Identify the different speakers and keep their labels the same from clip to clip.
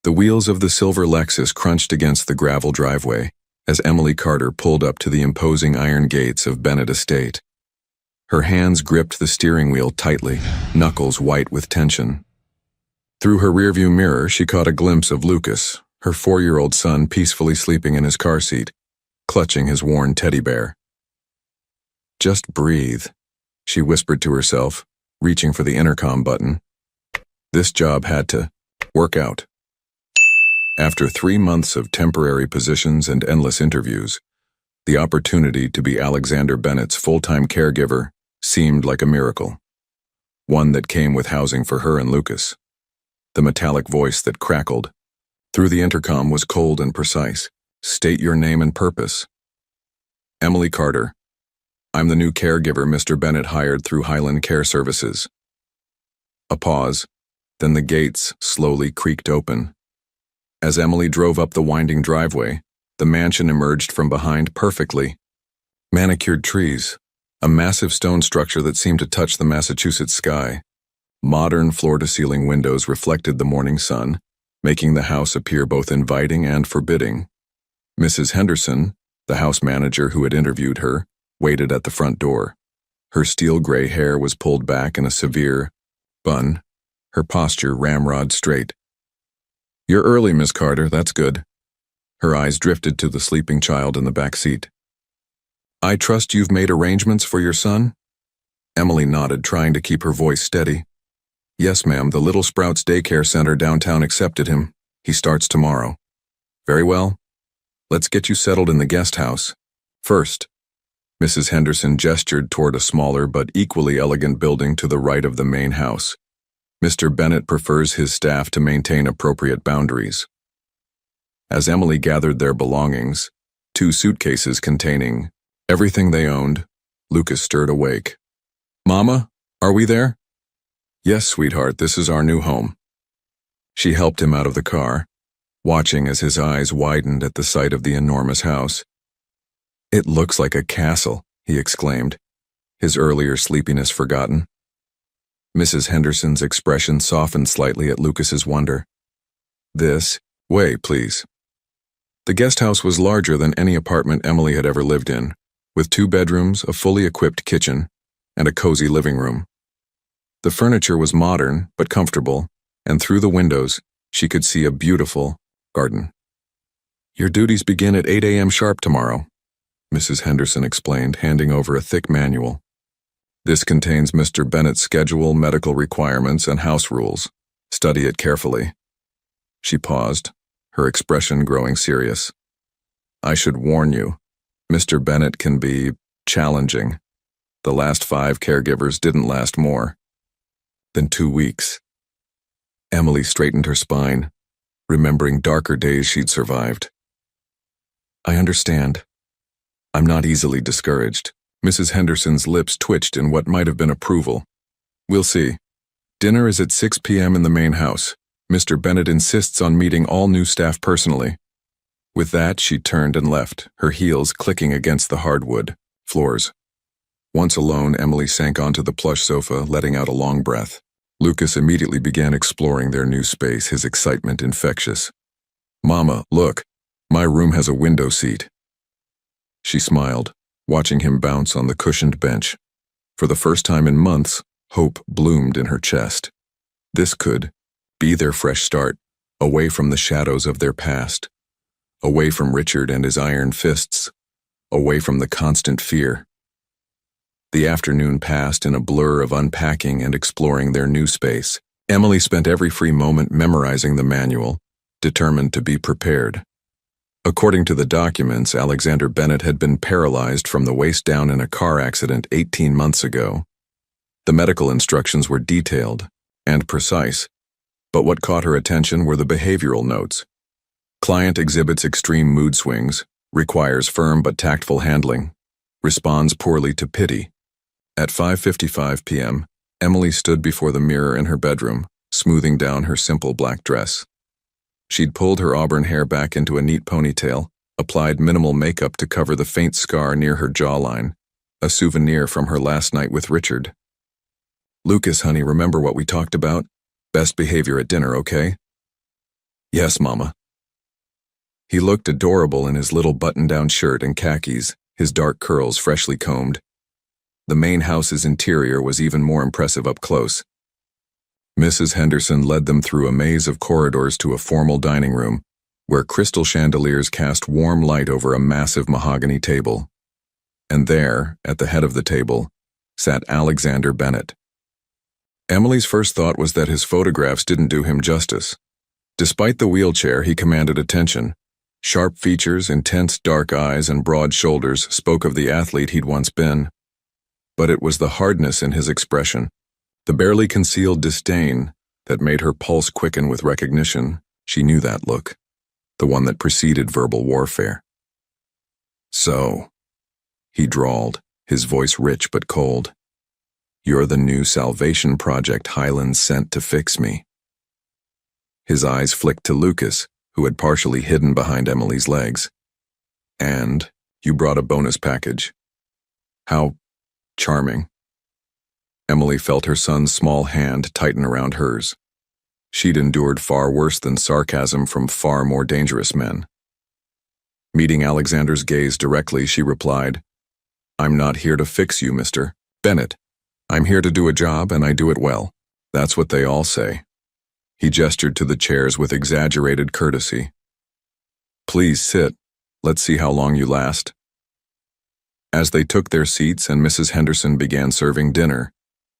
Speaker 1: The wheels of the silver Lexus crunched against the gravel driveway as Emily Carter pulled up to the imposing iron gates of Bennett Estate. Her hands gripped the steering wheel tightly, knuckles white with tension. Through her rearview mirror, she caught a glimpse of Lucas, her 4-year-old son peacefully sleeping in his car seat, clutching his worn teddy bear. "Just breathe," she whispered to herself, reaching for the intercom button. This job had to work out. After 3 months of temporary positions and endless interviews, the opportunity to be Alexander Bennett's full-time caregiver seemed like a miracle. One that came with housing for her and Lucas. The metallic voice that crackled through the intercom was cold and precise. "State your name and purpose." "Emily Carter. I'm the new caregiver Mr. Bennett hired through Highland Care Services." A pause, then the gates slowly creaked open. As Emily drove up the winding driveway, the mansion emerged from behind perfectly manicured trees, a massive stone structure that seemed to touch the Massachusetts sky. Modern floor-to-ceiling windows reflected the morning sun, making the house appear both inviting and forbidding. Mrs. Henderson, the house manager who had interviewed her, waited at the front door. Her steel-gray hair was pulled back in a severe bun, her posture ramrod straight. "You're early, Miss Carter, that's good." Her eyes drifted to the sleeping child in the back seat. "I trust you've made arrangements for your son?" Emily nodded, trying to keep her voice steady. "Yes, ma'am, the Little Sprouts Daycare Center downtown accepted him. He starts tomorrow." "Very well. Let's get you settled in the guest house. First." Mrs. Henderson gestured toward a smaller but equally elegant building to the right of the main house. "Mr. Bennett prefers his staff to maintain appropriate boundaries." As Emily gathered their belongings, 2 suitcases containing everything they owned, Lucas stirred awake. "Mama, are we there?" "Yes, sweetheart, this is our new home." She helped him out of the car, watching as his eyes widened at the sight of the enormous house. "It looks like a castle," he exclaimed, his earlier sleepiness forgotten. Mrs. Henderson's expression softened slightly at Lucas's wonder. "This way, please." The guest house was larger than any apartment Emily had ever lived in, with 2 bedrooms, a fully equipped kitchen, and a cozy living room. The furniture was modern but comfortable, and through the windows, she could see a beautiful garden. "Your duties begin at 8 a.m. sharp tomorrow," Mrs. Henderson explained, handing over a thick manual. "This contains Mr. Bennett's schedule, medical requirements, and house rules. Study it carefully." She paused, her expression growing serious. "I should warn you, Mr. Bennett can be challenging. The last 5 caregivers didn't last more than 2 weeks." Emily straightened her spine, remembering darker days she'd survived. "I understand. I'm not easily discouraged." Mrs. Henderson's lips twitched in what might have been approval. "We'll see. Dinner is at 6 p.m. in the main house. Mr. Bennett insists on meeting all new staff personally." With that, she turned and left, her heels clicking against the hardwood floors. Once alone, Emily sank onto the plush sofa, letting out a long breath. Lucas immediately began exploring their new space, his excitement infectious. "Mama, look, my room has a window seat." She smiled, watching him bounce on the cushioned bench. For the first time in months, hope bloomed in her chest. This could be their fresh start, away from the shadows of their past, away from Richard and his iron fists, away from the constant fear. The afternoon passed in a blur of unpacking and exploring their new space. Emily spent every free moment memorizing the manual, determined to be prepared. According to the documents, Alexander Bennett had been paralyzed from the waist down in a car accident 18 months ago. The medical instructions were detailed and precise, but what caught her attention were the behavioral notes. Client exhibits extreme mood swings, requires firm but tactful handling, responds poorly to pity. At 5:55 p.m., Emily stood before the mirror in her bedroom, smoothing down her simple black dress. She'd pulled her auburn hair back into a neat ponytail, applied minimal makeup to cover the faint scar near her jawline, a souvenir from her last night with Richard. "Lucas, honey, remember what we talked about? Best behavior at dinner, okay?" Yes, Mama. He looked adorable in his little button-down shirt and khakis, his dark curls freshly combed. The main house's interior was even more impressive up close. Mrs. Henderson led them through a maze of corridors to a formal dining room, where crystal chandeliers cast warm light over a massive mahogany table. And there, at the head of the table, sat Alexander Bennett. Emily's first thought was that his photographs didn't do him justice. Despite the wheelchair, he commanded attention. Sharp features, intense dark eyes, and broad shoulders spoke of the athlete he'd once been. But it was the hardness in his expression, the barely concealed disdain, that made her pulse quicken with recognition. She knew that look, the one that preceded verbal warfare. "So," he drawled, his voice rich but cold, "you're the new salvation project Highland sent to fix me." His eyes flicked to Lucas, who had partially hidden behind Emily's legs. "And you brought a bonus package. How charming." Emily felt her son's small hand tighten around hers. She'd endured far worse than sarcasm from far more dangerous men. Meeting Alexander's gaze directly, she replied, "I'm not here to fix you, Mr. Bennett. I'm here to do a job, and I do it well. That's what they all say." He gestured to the chairs with exaggerated courtesy. "Please sit. Let's see how long you last." As they took their seats and Mrs. Henderson began serving dinner,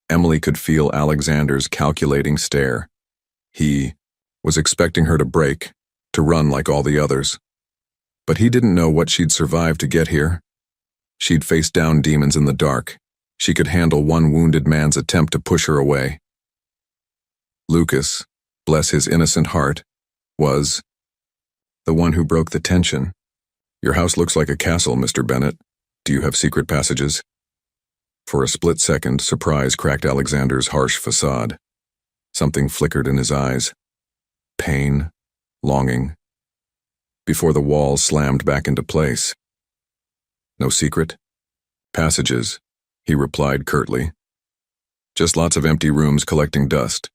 Speaker 1: Emily could feel Alexander's calculating stare. He was expecting her to break, to run like all the others. But he didn't know what she'd survived to get here. She'd faced down demons in the dark. She could handle one wounded man's attempt to push her away. Lucas, bless his innocent heart, was the one who broke the tension. "Your house looks like a castle, Mr. Bennett. Do you have secret passages?" For a split second, surprise cracked Alexander's harsh facade. Something flickered in his eyes. Pain, longing. Before the walls slammed back into place. "No secret? Passages," he replied curtly. "Just lots of empty rooms collecting dust."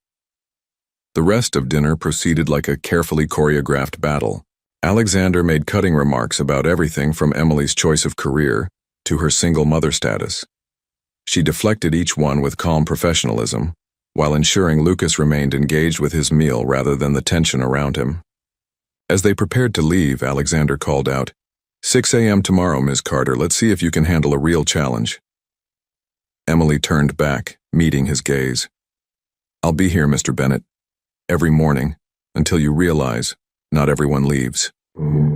Speaker 1: The rest of dinner proceeded like a carefully choreographed battle. Alexander made cutting remarks about everything from Emily's choice of career to her single mother status. She deflected each one with calm professionalism, while ensuring Lucas remained engaged with his meal rather than the tension around him. As they prepared to leave, Alexander called out, 6 a.m. tomorrow, Ms. Carter. Let's see if you can handle a real challenge." Emily turned back, meeting his gaze. "I'll be here, Mr. Bennett, every morning, until you realize not everyone leaves."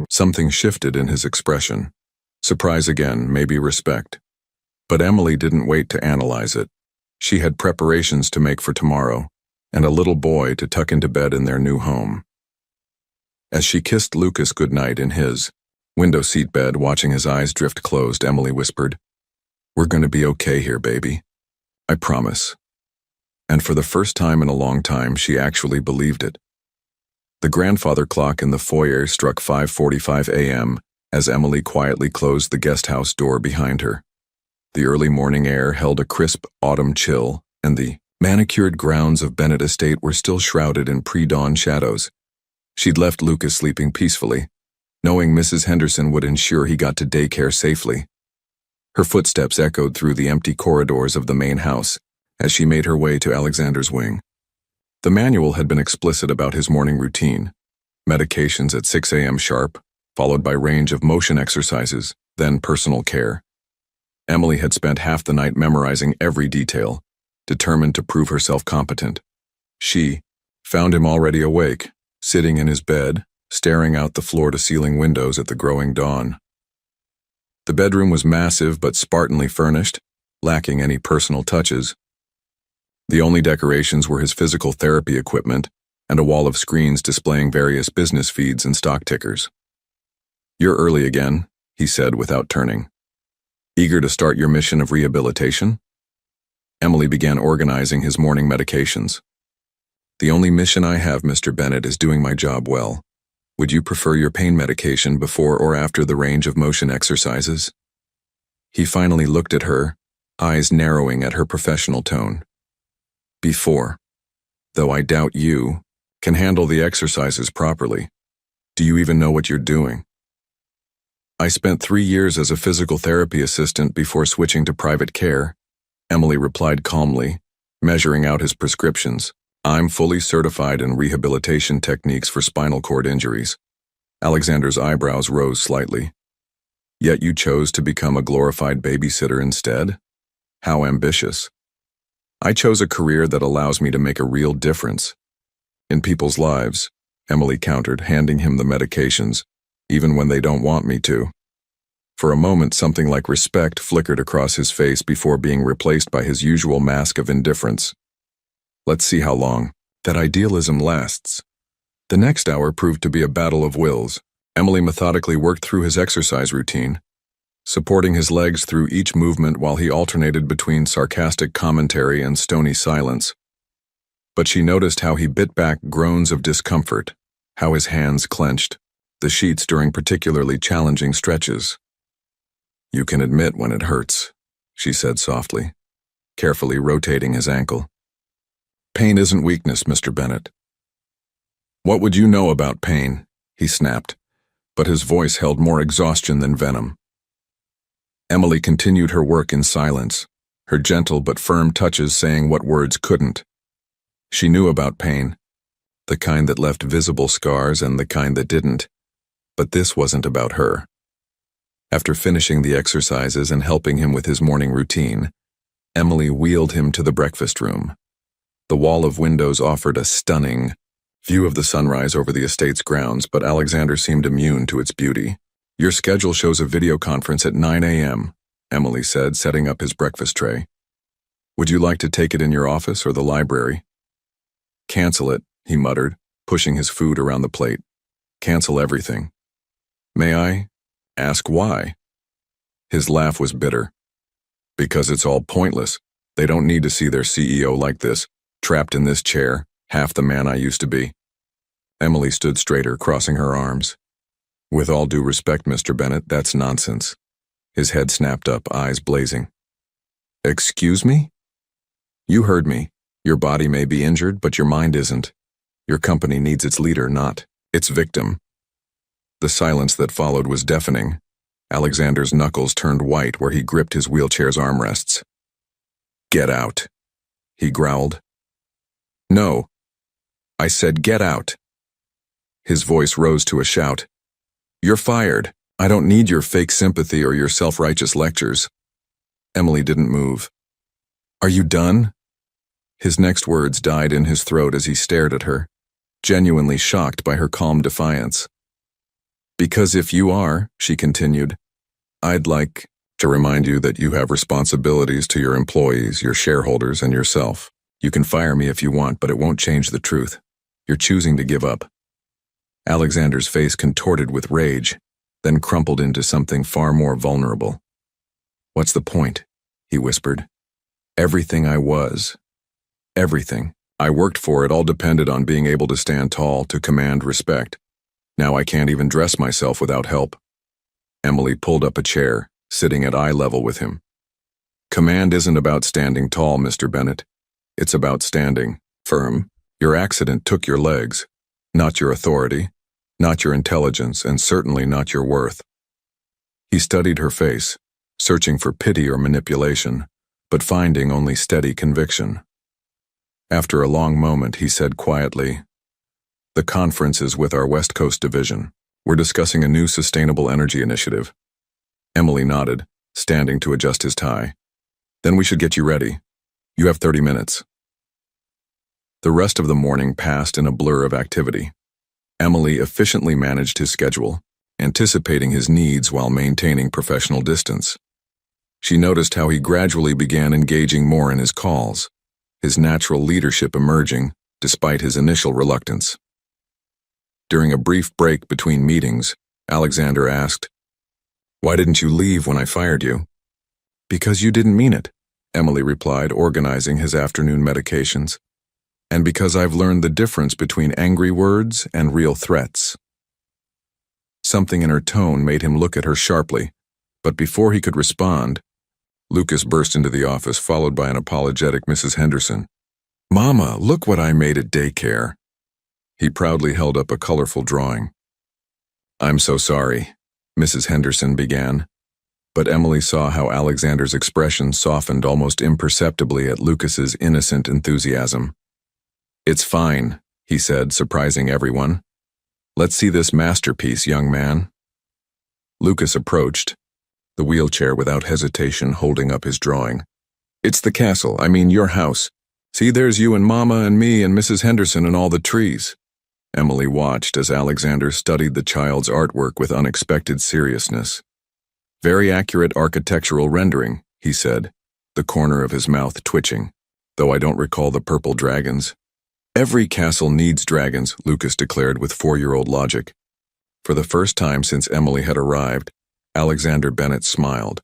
Speaker 1: Something shifted in his expression. Surprise again, maybe respect. But Emily didn't wait to analyze it. She had preparations to make for tomorrow, and a little boy to tuck into bed in their new home. As she kissed Lucas goodnight in his window seat bed, watching his eyes drift closed, Emily whispered, "We're going to be okay here, baby. I promise." And for the first time in a long time, she actually believed it. The grandfather clock in the foyer struck 5:45 a.m. as Emily quietly closed the guest house door behind her. The early morning air held a crisp autumn chill, and the manicured grounds of Bennett Estate were still shrouded in pre-dawn shadows. She'd left Lucas sleeping peacefully, knowing Mrs. Henderson would ensure he got to daycare safely. Her footsteps echoed through the empty corridors of the main house as she made her way to Alexander's wing. The manual had been explicit about his morning routine: medications at 6 a.m. sharp, followed by range of motion exercises, then personal care. Emily had spent half the night memorizing every detail, determined to prove herself competent. She found him already awake, sitting in his bed, staring out the floor-to-ceiling windows at the growing dawn. The bedroom was massive but spartanly furnished, lacking any personal touches. The only decorations were his physical therapy equipment and a wall of screens displaying various business feeds and stock tickers. "You're early again," he said without turning. "Eager to start your mission of rehabilitation?" Emily began organizing his morning medications. "The only mission I have, Mr. Bennett, is doing my job well. Would you prefer your pain medication before or after the range of motion exercises?" He finally looked at her, eyes narrowing at her professional tone. "Before. Though I doubt you, can handle the exercises properly. Do you even know what you're doing? I spent 3 years as a physical therapy assistant before switching to private care, Emily replied calmly, measuring out his prescriptions. I'm fully certified in rehabilitation techniques for spinal cord injuries. Alexander's eyebrows rose slightly. Yet you chose to become a glorified babysitter instead? How ambitious. I chose a career that allows me to make a real difference in people's lives, Emily countered, handing him the medications, even when they don't want me to. For a moment, something like respect flickered across his face before being replaced by his usual mask of indifference. Let's see how long that idealism lasts. The next hour proved to be a battle of wills. Emily methodically worked through his exercise routine, supporting his legs through each movement while he alternated between sarcastic commentary and stony silence. But she noticed how he bit back groans of discomfort, how his hands clenched, the sheets during particularly challenging stretches. You can admit when it hurts, she said softly, carefully rotating his ankle. Pain isn't weakness, Mr. Bennett. What would you know about pain? He snapped, but his voice held more exhaustion than venom. Emily continued her work in silence, her gentle but firm touches saying what words couldn't. She knew about pain, the kind that left visible scars and the kind that didn't, but this wasn't about her. After finishing the exercises and helping him with his morning routine, Emily wheeled him to the breakfast room. The wall of windows offered a stunning view of the sunrise over the estate's grounds, but Alexander seemed immune to its beauty. Your schedule shows a video conference at 9 a.m., Emily said, setting up his breakfast tray. Would you like to take it in your office or the library? Cancel it, he muttered, pushing his food around the plate. Cancel everything. May I ask why? His laugh was bitter. Because it's all pointless. They don't need to see their CEO like this, trapped in this chair, half the man I used to be. Emily stood straighter, crossing her arms. With all due respect, Mr. Bennett, that's nonsense. His head snapped up, eyes blazing. Excuse me? You heard me. Your body may be injured, but your mind isn't. Your company needs its leader, not its victim. The silence that followed was deafening. Alexander's knuckles turned white where he gripped his wheelchair's armrests. Get out, he growled. No. I said get out. His voice rose to a shout. You're fired. I don't need your fake sympathy or your self-righteous lectures. Emily didn't move. Are you done? His next words died in his throat as he stared at her, genuinely shocked by her calm defiance. Because if you are, she continued, I'd like to remind you that you have responsibilities to your employees, your shareholders, and yourself. You can fire me if you want, but it won't change the truth. You're choosing to give up. Alexander's face contorted with rage, then crumpled into something far more vulnerable. What's the point? He whispered. Everything I was. Everything. I worked for it all depended on being able to stand tall, to command respect. Now I can't even dress myself without help. Emily pulled up a chair, sitting at eye level with him. Command isn't about standing tall, Mr. Bennett. It's about standing firm. Your accident took your legs, not your authority, not your intelligence, and certainly not your worth. He studied her face, searching for pity or manipulation, but finding only steady conviction. After a long moment, he said quietly, The conference is with our West Coast division. We're discussing a new sustainable energy initiative. Emily nodded, standing to adjust his tie. Then we should get you ready. You have 30 minutes. The rest of the morning passed in a blur of activity. Emily efficiently managed his schedule, anticipating his needs while maintaining professional distance. She noticed how he gradually began engaging more in his calls, his natural leadership emerging despite his initial reluctance. During a brief break between meetings, Alexander asked, Why didn't you leave when I fired you? Because you didn't mean it, Emily replied, organizing his afternoon medications. And because I've learned the difference between angry words and real threats. Something in her tone made him look at her sharply, but before he could respond, Lucas burst into the office, followed by an apologetic Mrs. Henderson. Mama, look what I made at daycare. He proudly held up a colorful drawing. "I'm so sorry," Mrs. Henderson began, but Emily saw how Alexander's expression softened almost imperceptibly at Lucas's innocent enthusiasm. "It's fine," he said, surprising everyone. "Let's see this masterpiece, young man." Lucas approached, the wheelchair without hesitation holding up his drawing. "It's the castle, I mean your house. See, there's you and Mama and me and Mrs. Henderson and all the trees." Emily watched as Alexander studied the child's artwork with unexpected seriousness. "Very accurate architectural rendering," he said, the corner of his mouth twitching, "though I don't recall the purple dragons." "Every castle needs dragons," Lucas declared with 4-year-old logic. For the first time since Emily had arrived, Alexander Bennett smiled,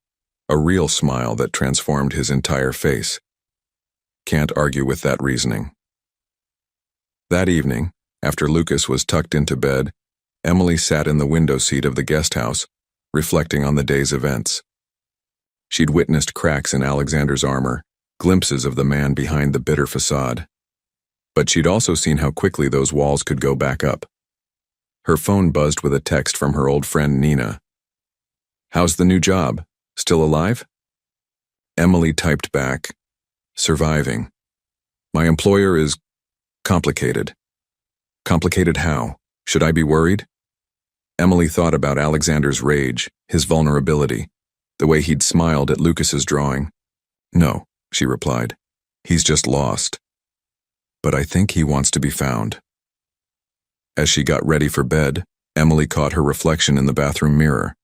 Speaker 1: a real smile that transformed his entire face. Can't argue with that reasoning. That evening, after Lucas was tucked into bed, Emily sat in the window seat of the guest house, reflecting on the day's events. She'd witnessed cracks in Alexander's armor, glimpses of the man behind the bitter facade. But she'd also seen how quickly those walls could go back up. Her phone buzzed with a text from her old friend Nina. "How's the new job? Still alive?" Emily typed back, "Surviving. My employer is complicated." Complicated how? Should I be worried? Emily thought about Alexander's rage, his vulnerability, the way he'd smiled at Lucas's drawing. "No," she replied. "He's just lost. But I think he wants to be found." As she got ready for bed, Emily caught her reflection in the bathroom mirror.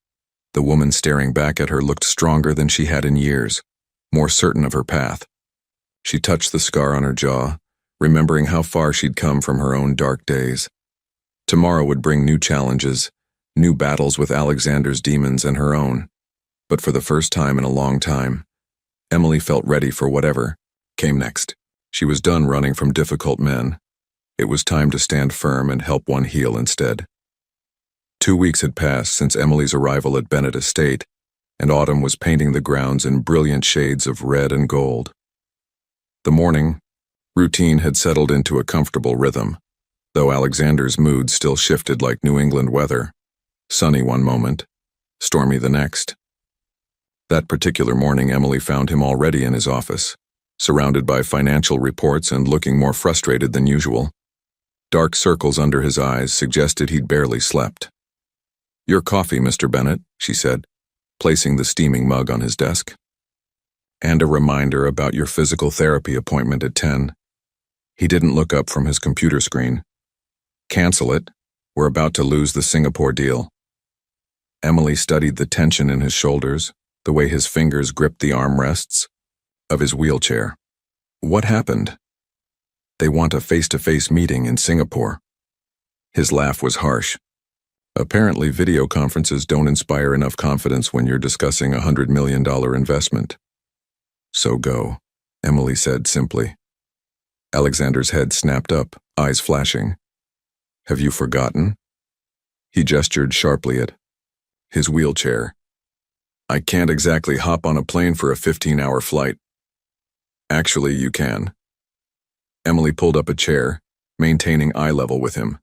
Speaker 1: The woman staring back at her looked stronger than she had in years, more certain of her path. She touched the scar on her jaw, remembering how far she'd come from her own dark days. Tomorrow would bring new challenges, new battles with Alexander's demons and her own. But for the first time in a long time, Emily felt ready for whatever came next. She was done running from difficult men. It was time to stand firm and help one heal instead. 2 weeks had passed since Emily's arrival at Bennett Estate, and autumn was painting the grounds in brilliant shades of red and gold. The morning, routine had settled into a comfortable rhythm, though Alexander's mood still shifted like New England weather, sunny one moment, stormy the next. That particular morning, Emily found him already in his office, surrounded by financial reports and looking more frustrated than usual. Dark circles under his eyes suggested he'd barely slept. "Your coffee, Mr. Bennett," she said, placing the steaming mug on his desk. "And a reminder about your physical therapy appointment at 10. He didn't look up from his computer screen. "Cancel it. We're about to lose the Singapore deal." Emily studied the tension in his shoulders, the way his fingers gripped the armrests of his wheelchair. "What happened?" "They want a face-to-face meeting in Singapore." His laugh was harsh. "Apparently video conferences don't inspire enough confidence when you're discussing a $100 million investment." "So go," Emily said simply. Alexander's head snapped up, eyes flashing. "Have you forgotten?" He gestured sharply at his wheelchair. "I can't exactly hop on a plane for a 15-hour flight." "Actually, you can." Emily pulled up a chair, maintaining eye level with him,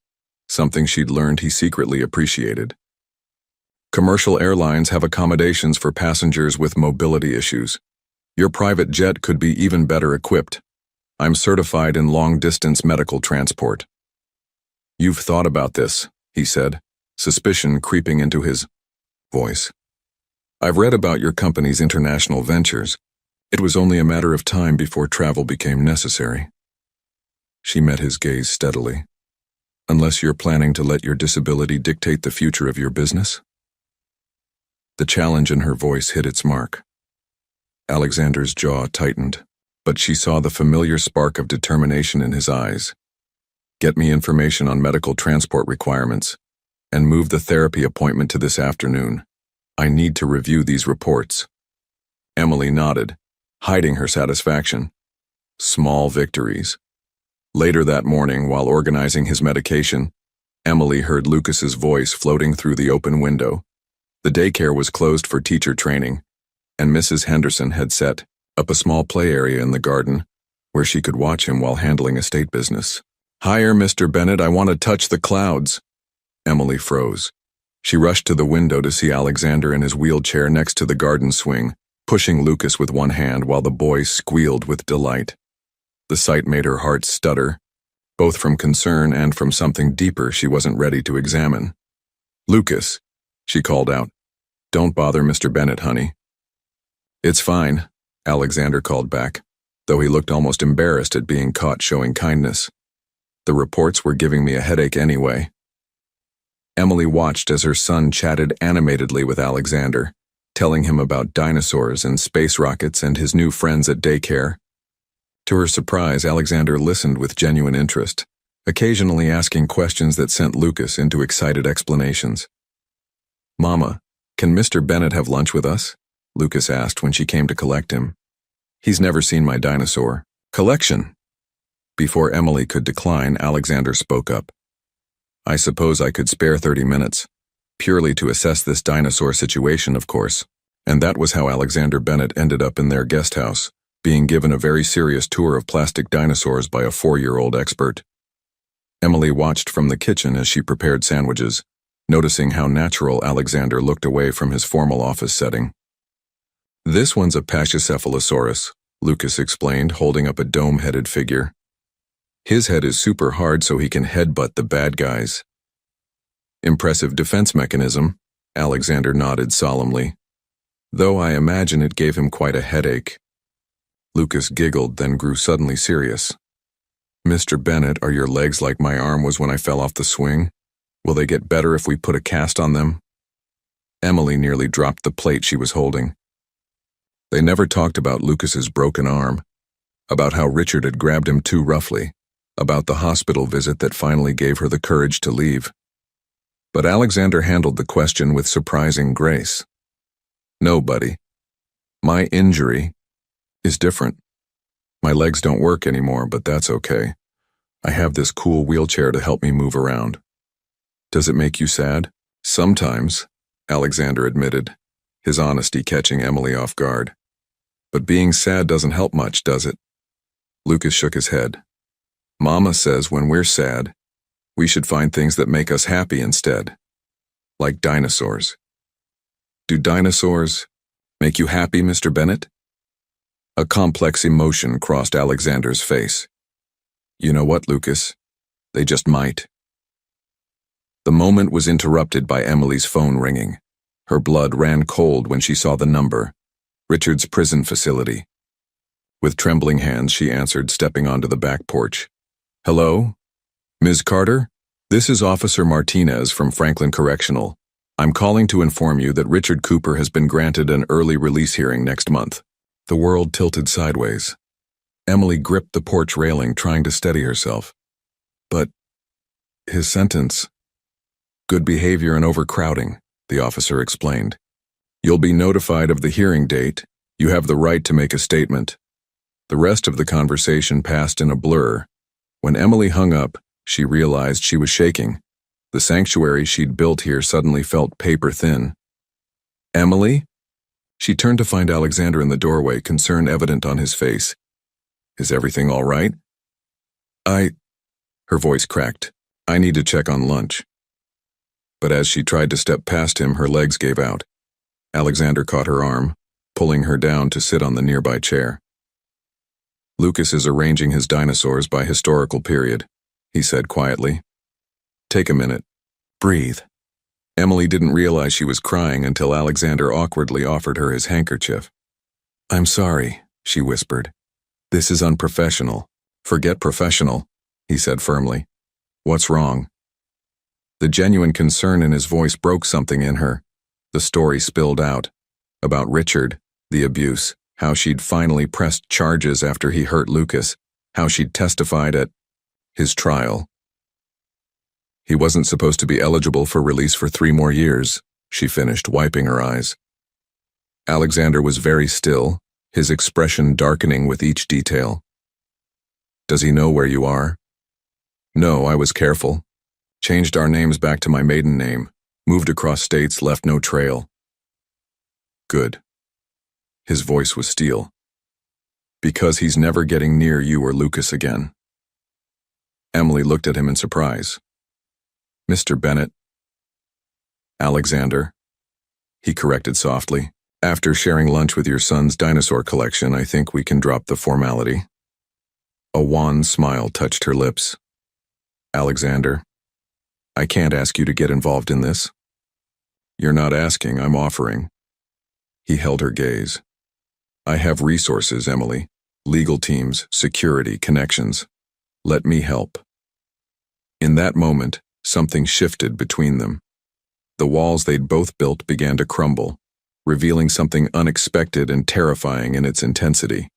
Speaker 1: something she'd learned he secretly appreciated. "Commercial airlines have accommodations for passengers with mobility issues. Your private jet could be even better equipped. I'm certified in long-distance medical transport." "You've thought about this," he said, suspicion creeping into his voice. "I've read about your company's international ventures. It was only a matter of time before travel became necessary." She met his gaze steadily. "Unless you're planning to let your disability dictate the future of your business?" The challenge in her voice hit its mark. Alexander's jaw tightened, but she saw the familiar spark of determination in his eyes. "Get me information on medical transport requirements, and move the therapy appointment to this afternoon. I need to review these reports." Emily nodded, hiding her satisfaction. Small victories. Later that morning, while organizing his medication, Emily heard Lucas's voice floating through the open window. The daycare was closed for teacher training, and Mrs. Henderson had set up a small play area in the garden where she could watch him while handling estate business. Higher, Mr. Bennett, I want to touch the clouds. Emily froze. She rushed to the window to see Alexander in his wheelchair next to the garden swing, pushing Lucas with one hand while the boy squealed with delight. The sight made her heart stutter, both from concern and from something deeper she wasn't ready to examine. Lucas, she called out. Don't bother Mr. Bennett, honey. It's fine, Alexander called back, though he looked almost embarrassed at being caught showing kindness. The reports were giving me a headache anyway. Emily watched as her son chatted animatedly with Alexander, telling him about dinosaurs and space rockets and his new friends at daycare. To her surprise, Alexander listened with genuine interest, occasionally asking questions that sent Lucas into excited explanations. Mama, can Mr. Bennett have lunch with us? Lucas asked when she came to collect him. He's never seen my dinosaur collection. Before Emily could decline, Alexander spoke up. I suppose I could spare 30 minutes, purely to assess this dinosaur situation, of course. And that was how Alexander Bennett ended up in their guest house, being given a very serious tour of plastic dinosaurs by a 4-year-old expert. Emily watched from the kitchen as she prepared sandwiches, noticing how natural Alexander looked away from his formal office setting. This one's a Pachycephalosaurus, Lucas explained, holding up a dome-headed figure. His head is super hard so he can headbutt the bad guys. Impressive defense mechanism, Alexander nodded solemnly. Though I imagine it gave him quite a headache. Lucas giggled, then grew suddenly serious. Mr. Bennett, are your legs like my arm was when I fell off the swing? Will they get better if we put a cast on them? Emily nearly dropped the plate she was holding. They never talked about Lucas's broken arm, about how Richard had grabbed him too roughly, about the hospital visit that finally gave her the courage to leave. But Alexander handled the question with surprising grace. No, buddy. My injury is different. My legs don't work anymore, but that's okay. I have this cool wheelchair to help me move around. Does it make you sad? Sometimes, Alexander admitted, his honesty catching Emily off guard. But being sad doesn't help much, does it? Lucas shook his head. Mama says when we're sad, we should find things that make us happy instead. Like dinosaurs. Do dinosaurs make you happy, Mr. Bennett? A complex emotion crossed Alexander's face. You know what, Lucas? They just might. The moment was interrupted by Emily's phone ringing. Her blood ran cold when she saw the number, Richard's prison facility. With trembling hands, she answered, stepping onto the back porch. Hello? Ms. Carter? This is Officer Martinez from Franklin Correctional. I'm calling to inform you that Richard Cooper has been granted an early release hearing next month. The world tilted sideways. Emily gripped the porch railing, trying to steady herself. But his sentence. Good behavior and overcrowding, the officer explained. You'll be notified of the hearing date. You have the right to make a statement. The rest of the conversation passed in a blur. When Emily hung up, she realized she was shaking. The sanctuary she'd built here suddenly felt paper thin. Emily? She turned to find Alexander in the doorway, concern evident on his face. Is everything all right? Her voice cracked. I need to check on lunch. But as she tried to step past him, her legs gave out. Alexander caught her arm, pulling her down to sit on the nearby chair. Lucas is arranging his dinosaurs by historical period, he said quietly. Take a minute. Breathe. Emily didn't realize she was crying until Alexander awkwardly offered her his handkerchief. I'm sorry, she whispered. This is unprofessional. Forget professional, he said firmly. What's wrong? The genuine concern in his voice broke something in her. The story spilled out. About Richard, the abuse, how she'd finally pressed charges after he hurt Lucas, how she'd testified at his trial. He wasn't supposed to be eligible for release for 3 more years, she finished, wiping her eyes. Alexander was very still, his expression darkening with each detail. Does he know where you are? No, I was careful. Changed our names back to my maiden name, moved across states, left no trail. Good. His voice was steel. Because he's never getting near you or Lucas again. Emily looked at him in surprise. Mr. Bennett. Alexander, he corrected softly. After sharing lunch with your son's dinosaur collection, I think we can drop the formality. A wan smile touched her lips. Alexander, I can't ask you to get involved in this. You're not asking, I'm offering. He held her gaze. I have resources, Emily. Legal teams, security, connections. Let me help. In that moment, something shifted between them. The walls they'd both built began to crumble, revealing something unexpected and terrifying in its intensity.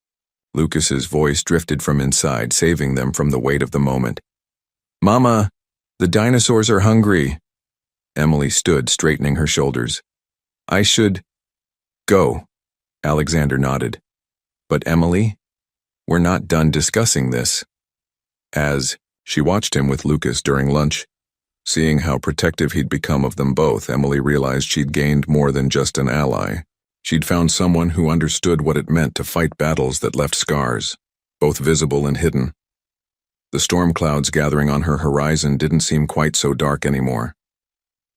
Speaker 1: Lucas's voice drifted from inside, saving them from the weight of the moment. Mama, the dinosaurs are hungry. Emily stood, straightening her shoulders. I should go. Alexander nodded. But Emily, we're not done discussing this. As she watched him with Lucas during lunch, seeing how protective he'd become of them both, Emily realized she'd gained more than just an ally. She'd found someone who understood what it meant to fight battles that left scars, both visible and hidden. The storm clouds gathering on her horizon didn't seem quite so dark anymore.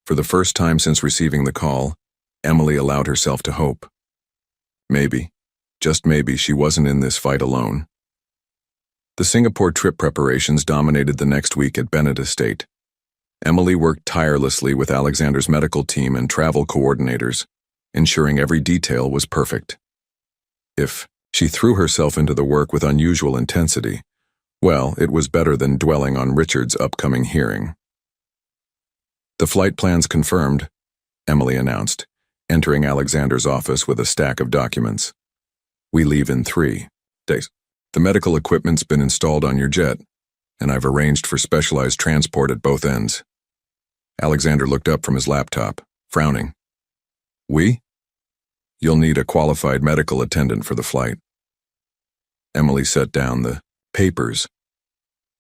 Speaker 1: For the first time since receiving the call, Emily allowed herself to hope. Maybe, just maybe, she wasn't in this fight alone. The Singapore trip preparations dominated the next week at Bennett Estate. Emily worked tirelessly with Alexander's medical team and travel coordinators, ensuring every detail was perfect. If she threw herself into the work with unusual intensity, well, it was better than dwelling on Richard's upcoming hearing. The flight plans confirmed, Emily announced, entering Alexander's office with a stack of documents. We leave in 3 days. The medical equipment's been installed on your jet, and I've arranged for specialized transport at both ends. Alexander looked up from his laptop, frowning. We? You'll need a qualified medical attendant for the flight. Emily set down the papers.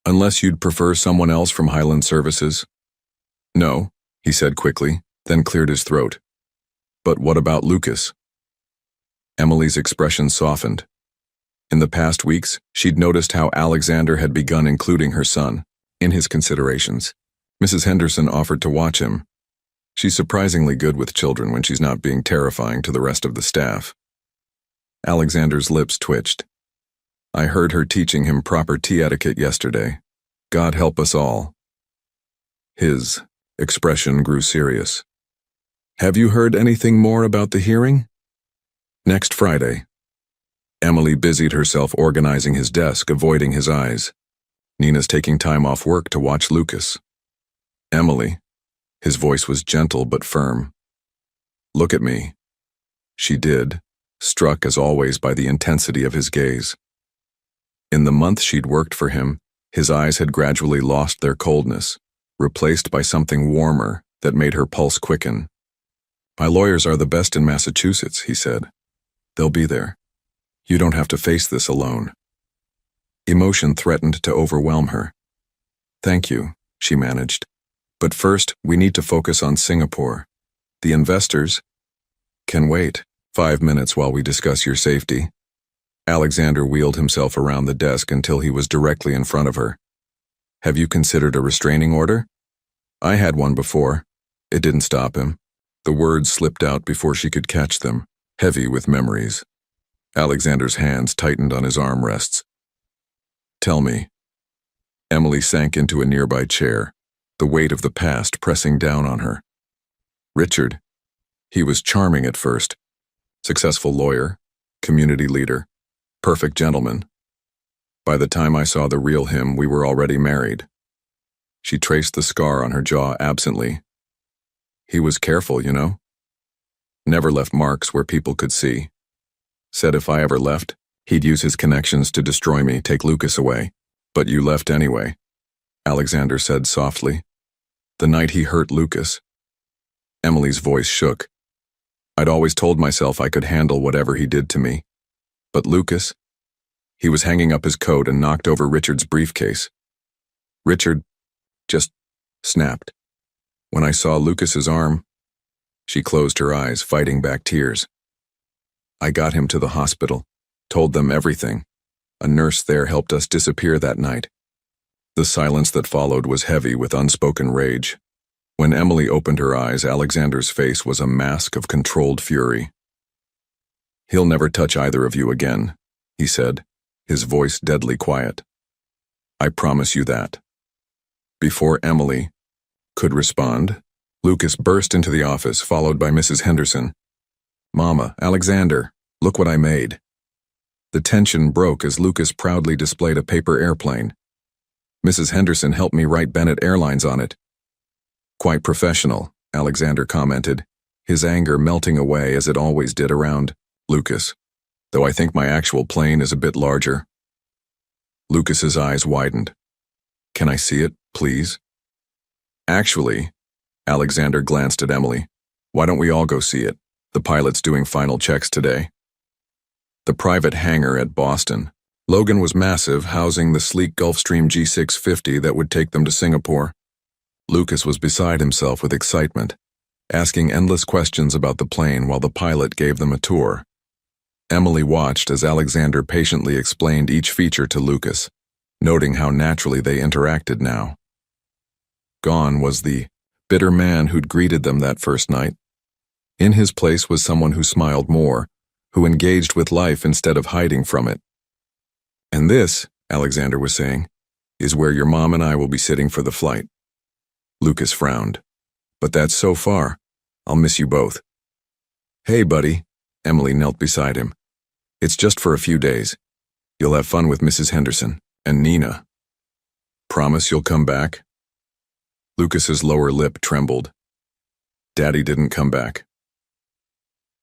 Speaker 1: Unless you'd prefer someone else from Highland Services? No, he said quickly, then cleared his throat. But what about Lucas? Emily's expression softened. In the past weeks, she'd noticed how Alexander had begun including her son in his considerations. Mrs. Henderson offered to watch him. She's surprisingly good with children when she's not being terrifying to the rest of the staff. Alexander's lips twitched. I heard her teaching him proper tea etiquette yesterday. God help us all. His expression grew serious. Have you heard anything more about the hearing? Next Friday. Emily busied herself organizing his desk, avoiding his eyes. Nina's taking time off work to watch Lucas. Emily. His voice was gentle but firm. Look at me. She did, struck as always by the intensity of his gaze. In the month she'd worked for him, his eyes had gradually lost their coldness, replaced by something warmer that made her pulse quicken. My lawyers are the best in Massachusetts, he said. They'll be there. You don't have to face this alone. Emotion threatened to overwhelm her. Thank you, she managed. But first, we need to focus on Singapore. The investors can wait 5 minutes while we discuss your safety. Alexander wheeled himself around the desk until he was directly in front of her. Have you considered a restraining order? I had one before. It didn't stop him. The words slipped out before she could catch them, heavy with memories. Alexander's hands tightened on his armrests. Tell me. Emily sank into a nearby chair, the weight of the past pressing down on her. Richard. He was charming at first. Successful lawyer, community leader, perfect gentleman. By the time I saw the real him, we were already married. She traced the scar on her jaw absently. He was careful, you know. Never left marks where people could see. Said if I ever left, he'd use his connections to destroy me, take Lucas away. But you left anyway, Alexander said softly. The night he hurt Lucas. Emily's voice shook. I'd always told myself I could handle whatever he did to me. But Lucas? He was hanging up his coat and knocked over Richard's briefcase. Richard just snapped. When I saw Lucas's arm, she closed her eyes, fighting back tears. I got him to the hospital, told them everything. A nurse there helped us disappear that night. The silence that followed was heavy with unspoken rage. When Emily opened her eyes, Alexander's face was a mask of controlled fury. "He'll never touch either of you again," he said, his voice deadly quiet. "I promise you that." Before Emily could respond, Lucas burst into the office, followed by Mrs. Henderson. "Mama, Alexander, look what I made." The tension broke as Lucas proudly displayed a paper airplane. "Mrs. Henderson helped me write Bennett Airlines on it." "Quite professional," Alexander commented, his anger melting away as it always did around Lucas, "though I think my actual plane is a bit larger." Lucas's eyes widened. "Can I see it, please?" "Actually," Alexander glanced at Emily, "why don't we all go see it? The pilot's doing final checks today." The private hangar at Boston. Logan was massive, housing the sleek Gulfstream G650 that would take them to Singapore. Lucas was beside himself with excitement, asking endless questions about the plane while the pilot gave them a tour. Emily watched as Alexander patiently explained each feature to Lucas, noting how naturally they interacted now. Gone was the bitter man who'd greeted them that first night. In his place was someone who smiled more, who engaged with life instead of hiding from it. "And this," Alexander was saying, "is where your mom and I will be sitting for the flight." Lucas frowned. "But that's so far. I'll miss you both." "Hey, buddy," Emily knelt beside him. "It's just for a few days. You'll have fun with Mrs. Henderson and Nina. Promise you'll come back?" Lucas's lower lip trembled. Daddy didn't come back.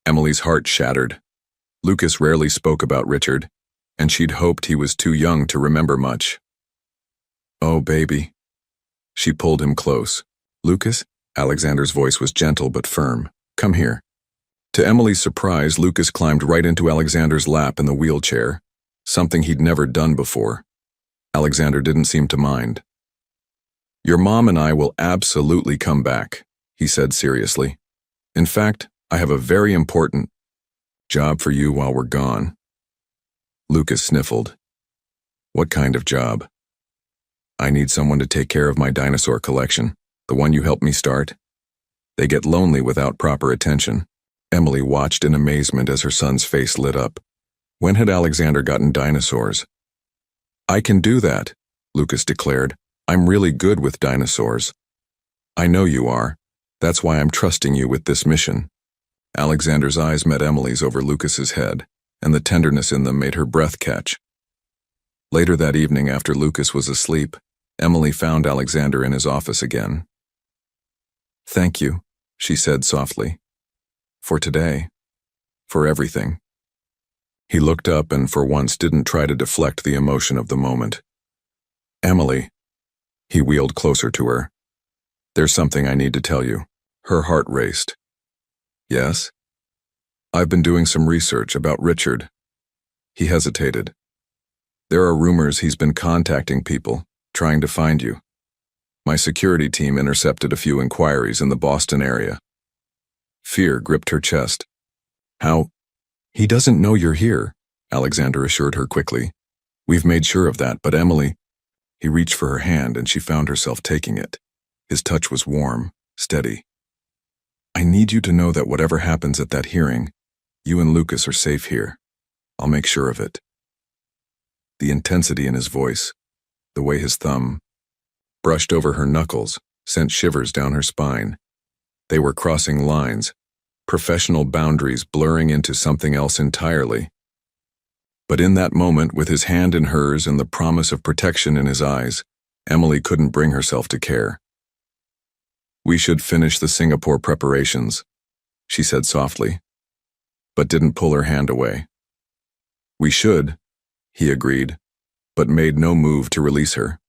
Speaker 1: Emily's heart shattered. Lucas rarely spoke about Richard, and she'd hoped he was too young to remember much. "Oh, baby." She pulled him close. "Lucas?" Alexander's voice was gentle but firm. "Come here." To Emily's surprise, Lucas climbed right into Alexander's lap in the wheelchair, something he'd never done before. Alexander didn't seem to mind. "Your mom and I will absolutely come back," he said seriously. "In fact, I have a very important job for you while we're gone." Lucas sniffled. "What kind of job?" "I need someone to take care of my dinosaur collection, the one you helped me start. They get lonely without proper attention." Emily watched in amazement as her son's face lit up. When had Alexander gotten dinosaurs? "I can do that," Lucas declared. "I'm really good with dinosaurs." "I know you are. That's why I'm trusting you with this mission." Alexander's eyes met Emily's over Lucas's head, and the tenderness in them made her breath catch. Later that evening, after Lucas was asleep, Emily found Alexander in his office again. "Thank you," she said softly. "For today. For everything." He looked up and for once didn't try to deflect the emotion of the moment. "Emily." He wheeled closer to her. "There's something I need to tell you." Her heart raced. "Yes?" "I've been doing some research about Richard." He hesitated. "There are rumors he's been contacting people, trying to find you. My security team intercepted a few inquiries in the Boston area." Fear gripped her chest. "How?" "He doesn't know you're here," Alexander assured her quickly. "We've made sure of that, but Emily..." He reached for her hand and she found herself taking it. His touch was warm, steady. "I need you to know that whatever happens at that hearing, you and Lucas are safe here. I'll make sure of it." The intensity in his voice, the way his thumb brushed over her knuckles, sent shivers down her spine. They were crossing lines, professional boundaries blurring into something else entirely. But in that moment, with his hand in hers and the promise of protection in his eyes, Emily couldn't bring herself to care. "We should finish the Singapore preparations," she said softly, but didn't pull her hand away. "We should," he agreed, but made no move to release her.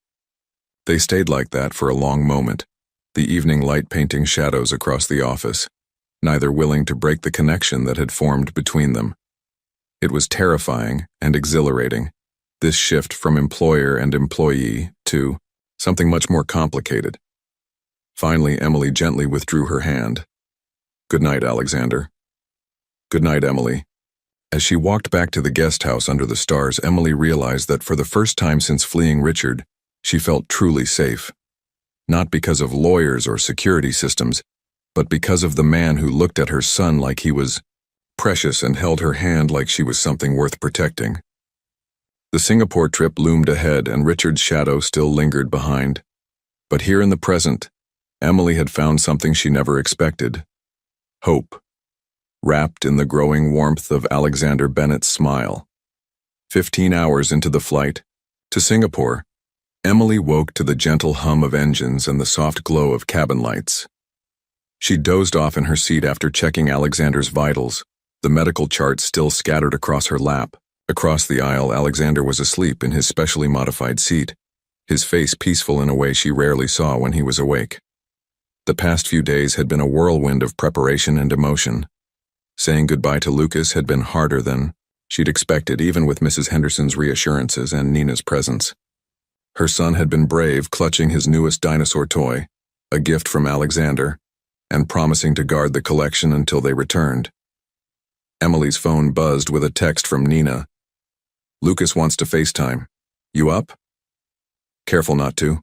Speaker 1: They stayed like that for a long moment, the evening light painting shadows across the office, neither willing to break the connection that had formed between them. It was terrifying and exhilarating, this shift from employer and employee to something much more complicated. Finally, Emily gently withdrew her hand. "Good night, Alexander." "Good night, Emily." As she walked back to the guest house under the stars, Emily realized that for the first time since fleeing Richard, She felt truly safe. Not because of lawyers or security systems, but because of the man who looked at her son like he was precious and held her hand like she was something worth protecting. The Singapore trip loomed ahead and Richard's shadow still lingered behind. But here in the present, Emily had found something she never expected. Hope, wrapped in the growing warmth of Alexander Bennett's smile. 15 hours into the flight, to Singapore, Emily woke to the gentle hum of engines and the soft glow of cabin lights. She dozed off in her seat after checking Alexander's vitals, the medical charts still scattered across her lap. Across the aisle, Alexander was asleep in his specially modified seat, his face peaceful in a way she rarely saw when he was awake. The past few days had been a whirlwind of preparation and emotion. Saying goodbye to Lucas had been harder than she'd expected, even with Mrs. Henderson's reassurances and Nina's presence. Her son had been brave, clutching his newest dinosaur toy, a gift from Alexander, and promising to guard the collection until they returned. Emily's phone buzzed with a text from Nina. "Lucas wants to FaceTime. You up?" "Careful not to.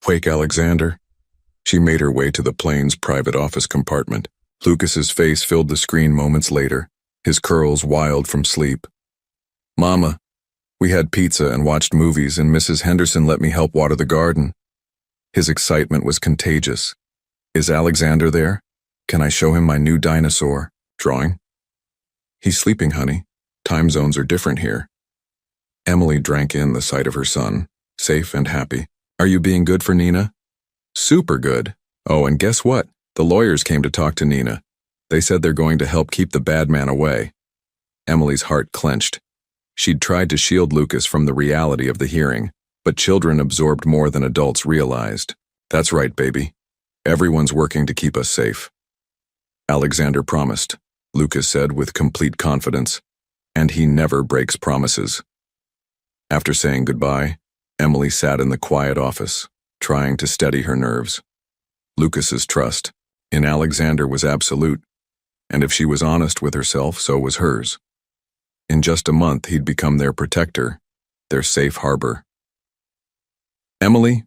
Speaker 1: Wake Alexander." She made her way to the plane's private office compartment. Lucas's face filled the screen moments later, his curls wild from sleep. "Mama, we had pizza and watched movies, and Mrs. Henderson let me help water the garden." His excitement was contagious. "Is Alexander there? Can I show him my new dinosaur drawing?" "He's sleeping, honey. Time zones are different here." Emily drank in the sight of her son, safe and happy. "Are you being good for Nina?" "Super good. Oh, and guess what? The lawyers came to talk to Nina. They said they're going to help keep the bad man away." Emily's heart clenched. She'd tried to shield Lucas from the reality of the hearing, but children absorbed more than adults realized. "That's right, baby. Everyone's working to keep us safe." "Alexander promised," Lucas said with complete confidence, "and he never breaks promises." After saying goodbye, Emily sat in the quiet office, trying to steady her nerves. Lucas's trust in Alexander was absolute, and if she was honest with herself, so was hers. In just a month, he'd become their protector, their safe harbor. "Emily?"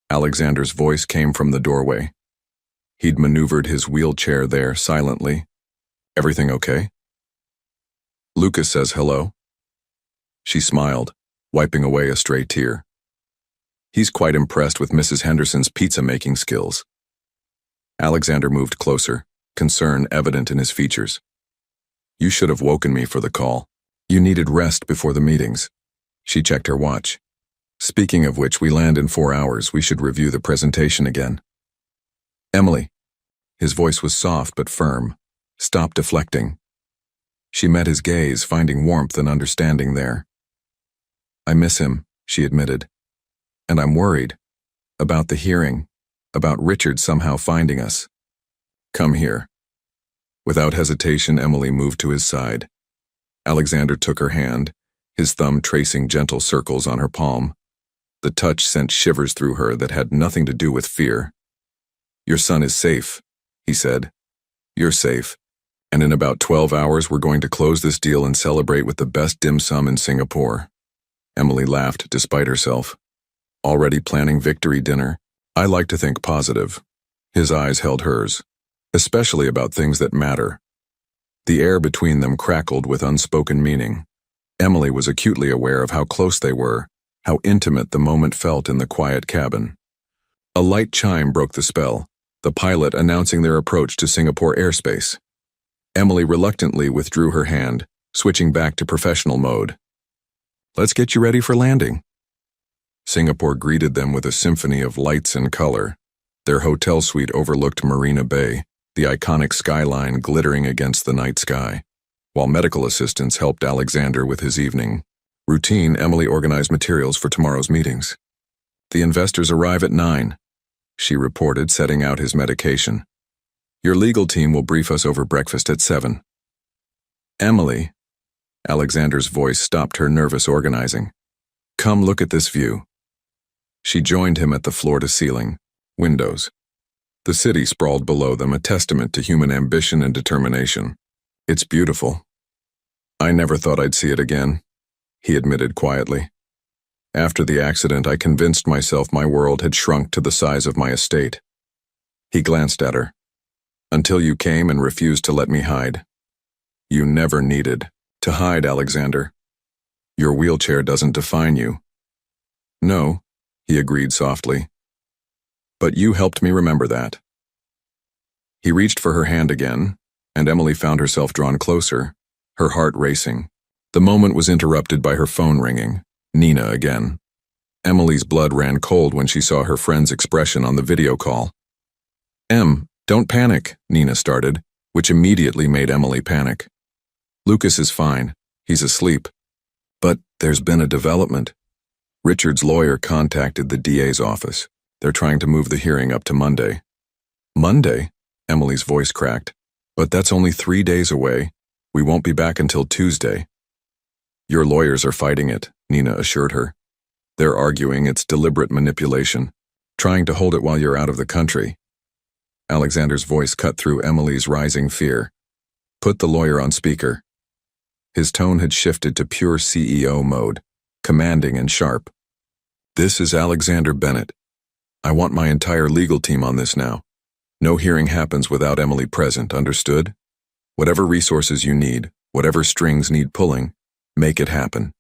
Speaker 1: Alexander's voice came from the doorway. He'd maneuvered his wheelchair there silently. "Everything okay?" "Lucas says hello." She smiled, wiping away a stray tear. "He's quite impressed with Mrs. Henderson's pizza-making skills." Alexander moved closer, concern evident in his features. "You should have woken me for the call. You needed rest before the meetings." She checked her watch. "Speaking of which, we land in 4 hours. We should review the presentation again." "Emily." His voice was soft but firm. "Stop deflecting." She met his gaze, finding warmth and understanding there. "I miss him," she admitted. "And I'm worried. About the hearing. About Richard somehow finding us." "Come here." Without hesitation, Emily moved to his side. Alexander took her hand, his thumb tracing gentle circles on her palm. The touch sent shivers through her that had nothing to do with fear. "Your son is safe," he said. "You're safe. And in about 12 hours, we're going to close this deal and celebrate with the best dim sum in Singapore." Emily laughed despite herself. "Already planning victory dinner? I like to think positive." His eyes held hers, especially about things that matter. The air between them crackled with unspoken meaning. Emily was acutely aware of how close they were, how intimate the moment felt in the quiet cabin. A light chime broke the spell, the pilot announcing their approach to Singapore airspace. Emily reluctantly withdrew her hand, switching back to professional mode. "Let's get you ready for landing." Singapore greeted them with a symphony of lights and color. Their hotel suite overlooked Marina Bay, the iconic skyline glittering against the night sky. While medical assistants helped Alexander with his evening routine, Emily organized materials for tomorrow's meetings. "The investors arrive at 9, she reported, setting out his medication. "Your legal team will brief us over breakfast at 7. "Emily," Alexander's voice stopped her nervous organizing. "Come look at this view." She joined him at the floor-to-ceiling windows. The city sprawled below them, a testament to human ambition and determination. "It's beautiful." "I never thought I'd see it again," he admitted quietly. After the accident, I convinced myself my world had shrunk to the size of my estate. He glanced at her. Until you came and refused to let me hide. You never needed to hide, Alexander. Your wheelchair doesn't define you. No, he agreed softly. But you helped me remember that. He reached for her hand again, and Emily found herself drawn closer, her heart racing. The moment was interrupted by her phone ringing. Nina again. Emily's blood ran cold when she saw her friend's expression on the video call. Don't panic, Nina started, which immediately made Emily panic. Lucas is fine. He's asleep. But there's been a development. Richard's lawyer contacted the DA's office. They're trying to move the hearing up to Monday. Monday? Emily's voice cracked. But that's only 3 days away. We won't be back until Tuesday. Your lawyers are fighting it, Nina assured her. They're arguing it's deliberate manipulation, trying to hold it while you're out of the country. Alexander's voice cut through Emily's rising fear. Put the lawyer on speaker. His tone had shifted to pure CEO mode, commanding and sharp. This is Alexander Bennett. I want my entire legal team on this now. No hearing happens without Emily present, understood? Whatever resources you need, whatever strings need pulling, make it happen.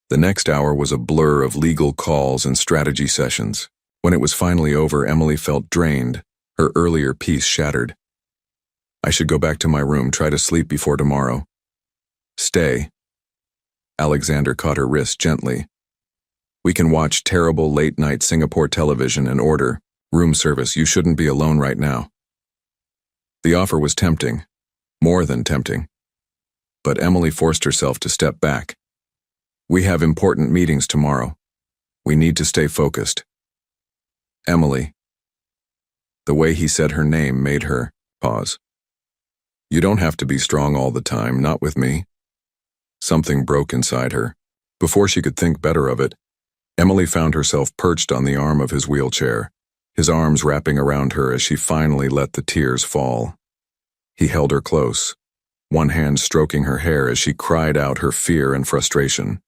Speaker 1: The next hour was a blur of legal calls and strategy sessions. When it was finally over, Emily felt drained, her earlier peace shattered. I should go back to my room, try to sleep before tomorrow. Stay. Alexander caught her wrist gently. We can watch terrible late-night Singapore television and order room service. You shouldn't be alone right now. The offer was tempting, more than tempting. But Emily forced herself to step back. We have important meetings tomorrow. We need to stay focused. Emily. The way he said her name made her pause. You don't have to be strong all the time, not with me. Something broke inside her. Before she could think better of it, Emily found herself perched on the arm of his wheelchair, his arms wrapping around her as she finally let the tears fall. He held her close, one hand stroking her hair as she cried out her fear and frustration.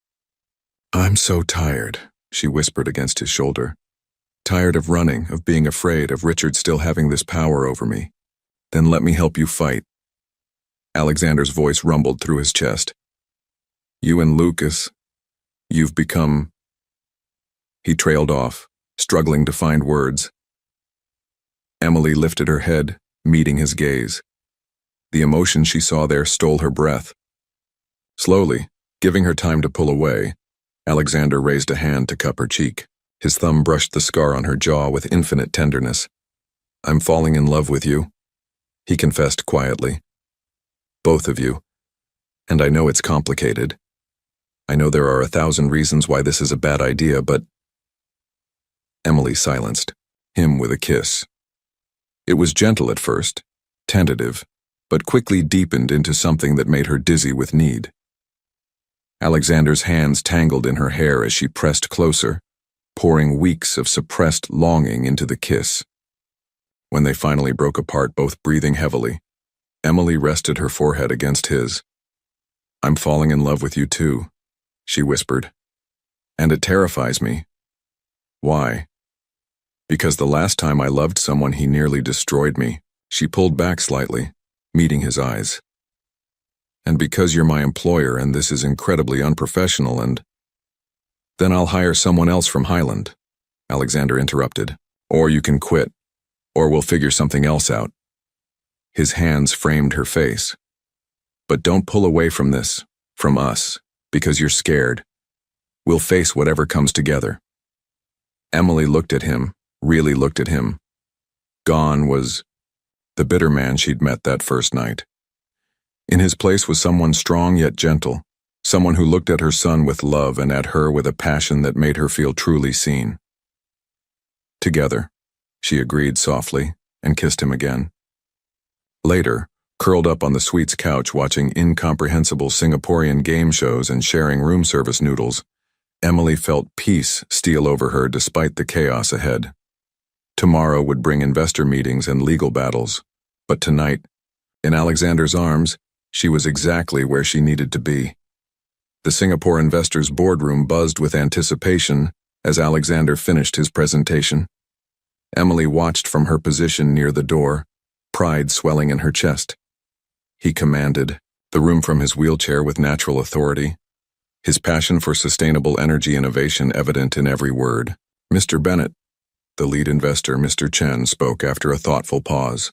Speaker 1: I'm so tired, she whispered against his shoulder. Tired of running, of being afraid, of Richard still having this power over me. Then let me help you fight. Alexander's voice rumbled through his chest. You and Lucas, you've become... He trailed off, struggling to find words. Emily lifted her head, meeting his gaze. The emotion she saw there stole her breath. Slowly, giving her time to pull away, Alexander raised a hand to cup her cheek. His thumb brushed the scar on her jaw with infinite tenderness. I'm falling in love with you, he confessed quietly. Both of you. And I know it's complicated. I know there are 1,000 reasons why this is a bad idea, but... Emily silenced, him with a kiss. It was gentle at first, tentative, but quickly deepened into something that made her dizzy with need. Alexander's hands tangled in her hair as she pressed closer, pouring weeks of suppressed longing into the kiss. When they finally broke apart, both breathing heavily, Emily rested her forehead against his. I'm falling in love with you too, she whispered. And it terrifies me. Why? Because the last time I loved someone, he nearly destroyed me. She pulled back slightly, meeting his eyes. And because you're my employer and this is incredibly unprofessional and... Then I'll hire someone else from Highland, Alexander interrupted. Or you can quit, or we'll figure something else out. His hands framed her face. But don't pull away from this, from us, because you're scared. We'll face whatever comes together. Emily looked at him, really looked at him. Gone was the bitter man she'd met that first night. In his place was someone strong yet gentle, someone who looked at her son with love and at her with a passion that made her feel truly seen. Together, she agreed softly and kissed him again. Later, curled up on the suite's couch watching incomprehensible Singaporean game shows and sharing room service noodles, Emily felt peace steal over her despite the chaos ahead. Tomorrow would bring investor meetings and legal battles, but tonight, in Alexander's arms, she was exactly where she needed to be. The Singapore investors' boardroom buzzed with anticipation as Alexander finished his presentation. Emily watched from her position near the door, pride swelling in her chest. He commanded the room from his wheelchair with natural authority, his passion for sustainable energy innovation evident in every word. Mr. Bennett, the lead investor, Mr. Chen, spoke after a thoughtful pause.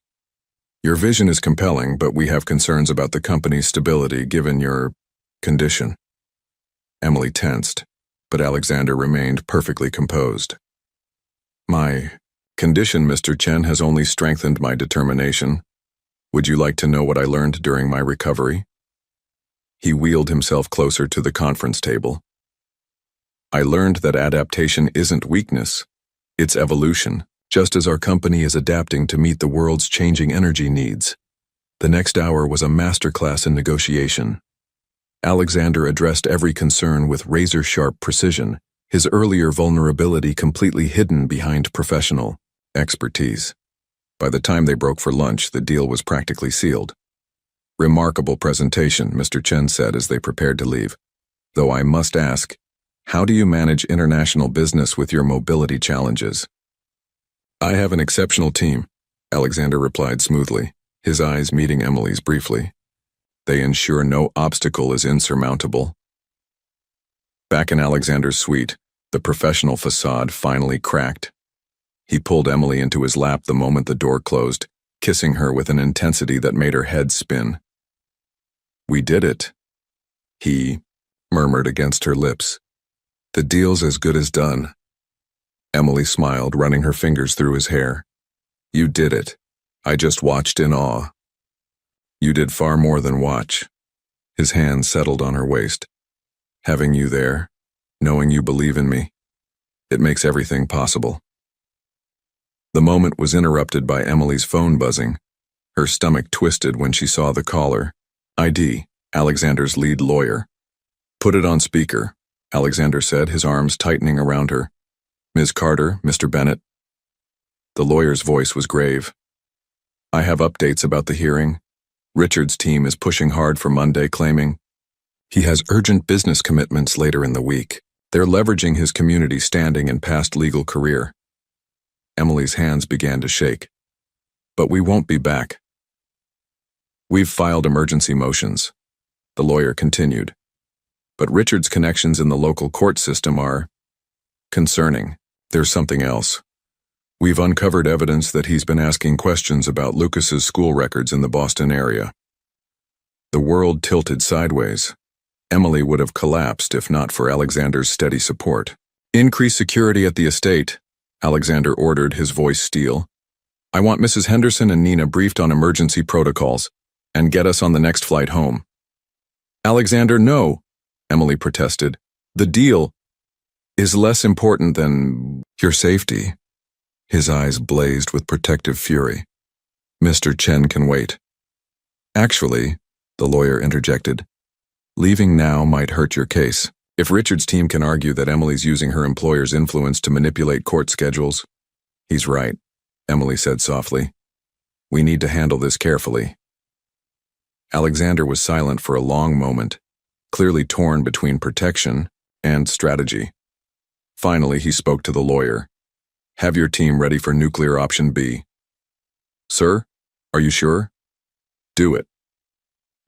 Speaker 1: Your vision is compelling, but we have concerns about the company's stability given your condition. Emily tensed, but Alexander remained perfectly composed. My condition, Mr. Chen, has only strengthened my determination. Would you like to know what I learned during my recovery? He wheeled himself closer to the conference table. I learned that adaptation isn't weakness, it's evolution, just as our company is adapting to meet the world's changing energy needs. The next hour was a masterclass in negotiation. Alexander addressed every concern with razor-sharp precision, his earlier vulnerability completely hidden behind professional expertise. By the time they broke for lunch, the deal was practically sealed. Remarkable presentation, Mr. Chen said as they prepared to leave. Though I must ask, how do you manage international business with your mobility challenges? I have an exceptional team, Alexander replied smoothly, his eyes meeting Emily's briefly. They ensure no obstacle is insurmountable. Back in Alexander's suite, the professional facade finally cracked. He pulled Emily into his lap the moment the door closed, kissing her with an intensity that made her head spin. We did it, he murmured against her lips. The deal's as good as done. Emily smiled, running her fingers through his hair. You did it. I just watched in awe. You did far more than watch. His hand settled on her waist. Having you there, knowing you believe in me, it makes everything possible. The moment was interrupted by Emily's phone buzzing. Her stomach twisted when she saw the caller. ID, Alexander's lead lawyer. Put it on speaker, Alexander said, his arms tightening around her. Ms. Carter, Mr. Bennett. The lawyer's voice was grave. I have updates about the hearing. Richard's team is pushing hard for Monday, claiming he has urgent business commitments later in the week. They're leveraging his community standing and past legal career. Emily's hands began to shake. But we won't be back. We've filed emergency motions, the lawyer continued. But Richard's connections in the local court system are concerning. There's something else. We've uncovered evidence that he's been asking questions about Lucas's school records in the Boston area. The world tilted sideways. Emily would have collapsed if not for Alexander's steady support. Increase security at the estate, Alexander ordered, his voice steel. I want Mrs. Henderson and Nina briefed on emergency protocols, and get us on the next flight home. Alexander, no, Emily protested. The deal is less important than your safety. His eyes blazed with protective fury. Mr. Chen can wait. Actually, the lawyer interjected, leaving now might hurt your case. If Richard's team can argue that Emily's using her employer's influence to manipulate court schedules, he's right, Emily said softly. We need to handle this carefully. Alexander was silent for a long moment, clearly torn between protection and strategy. Finally, he spoke to the lawyer. Have your team ready for nuclear option B. Sir, are you sure? Do it.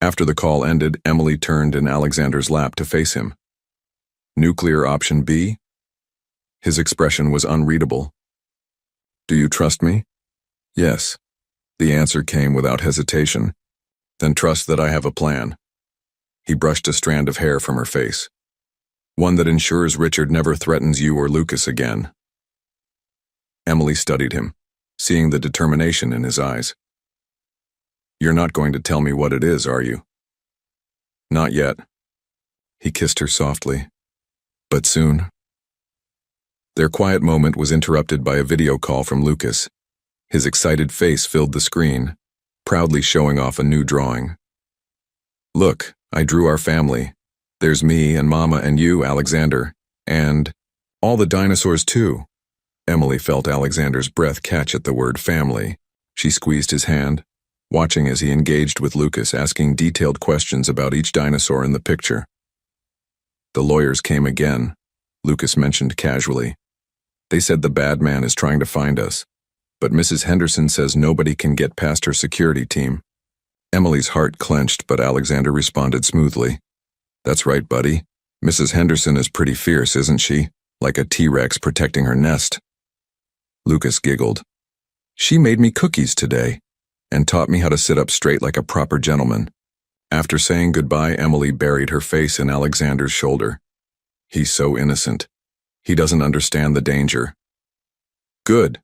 Speaker 1: After the call ended, Emily turned in Alexander's lap to face him. Nuclear option B? His expression was unreadable. Do you trust me? Yes. The answer came without hesitation. Then trust that I have a plan. He brushed a strand of hair from her face. One that ensures Richard never threatens you or Lucas again. Emily studied him, seeing the determination in his eyes. You're not going to tell me what it is, are you? Not yet. He kissed her softly. But soon. Their quiet moment was interrupted by a video call from Lucas. His excited face filled the screen, proudly showing off a new drawing. Look, I drew our family. There's me and Mama and you, Alexander, and all the dinosaurs too. Emily felt Alexander's breath catch at the word family. She squeezed his hand, watching as he engaged with Lucas, asking detailed questions about each dinosaur in the picture. The lawyers came again, Lucas mentioned casually. They said the bad man is trying to find us, but Mrs. Henderson says nobody can get past her security team. Emily's heart clenched, but Alexander responded smoothly. That's right, buddy. Mrs. Henderson is pretty fierce, isn't she? Like a T-Rex protecting her nest. Lucas giggled. She made me cookies today and taught me how to sit up straight like a proper gentleman. After saying goodbye, Emily buried her face in Alexander's shoulder. He's so innocent. He doesn't understand the danger. Good.